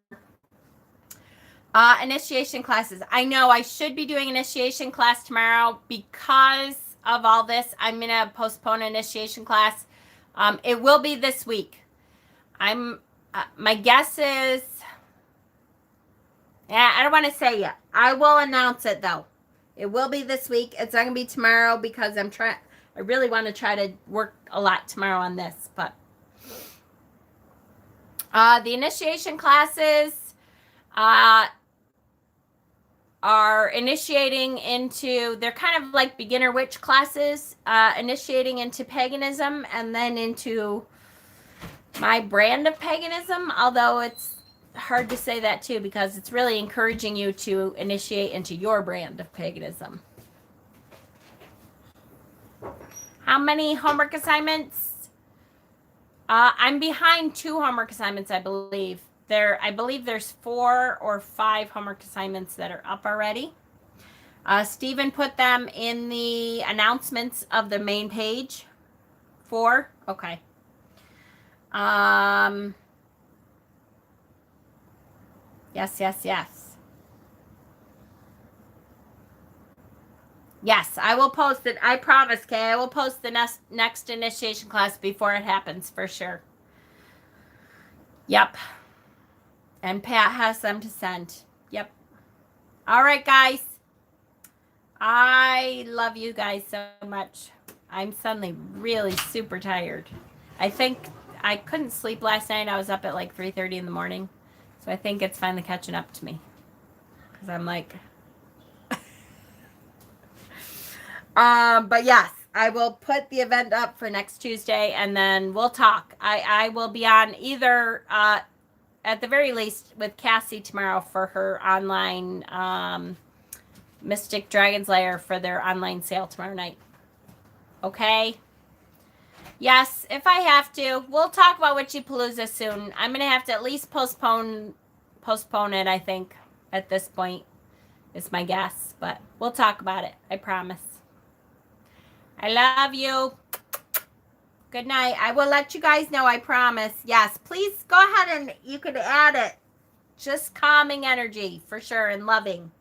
Initiation classes. I know I should be doing initiation class tomorrow. Because of all this, I'm going to postpone initiation class. It will be this week. My guess is, I don't want to say yet. I will announce it though. It will be this week. It's not going to be tomorrow because I really want to try to work a lot tomorrow on this, but the initiation classes are initiating into, they're kind of like beginner witch classes, initiating into paganism and then into my brand of paganism, although it's hard to say that too because it's really encouraging you to initiate into your brand of paganism. How many homework assignments? I'm behind 2 homework assignments, I believe. I believe there's 4 or 5 homework assignments that are up already. Stephen put them in the announcements of the main page. 4? Okay. Yes. Yes, I will post it. I promise, Kay. I will post the next initiation class before it happens, for sure. Yep. And Pat has them to send. Yep. All right, guys. I love you guys so much. I'm suddenly really super tired. I think I couldn't sleep last night. I was up at like 3:30 in the morning. So I think it's finally catching up to me. Because I'm like... but yes, I will put the event up for next Tuesday and then we'll talk. I will be on either, at the very least, with Cassie tomorrow for her online Mystic Dragon's Lair for their online sale tomorrow night. Okay? Yes, if I have to. We'll talk about Witchypalooza soon. I'm going to have to at least postpone it, I think, at this point, is my guess. But we'll talk about it. I promise. I love you. Good night. I will let you guys know, I promise. Yes, please go ahead and you can add it. Just calming energy, for sure, and loving.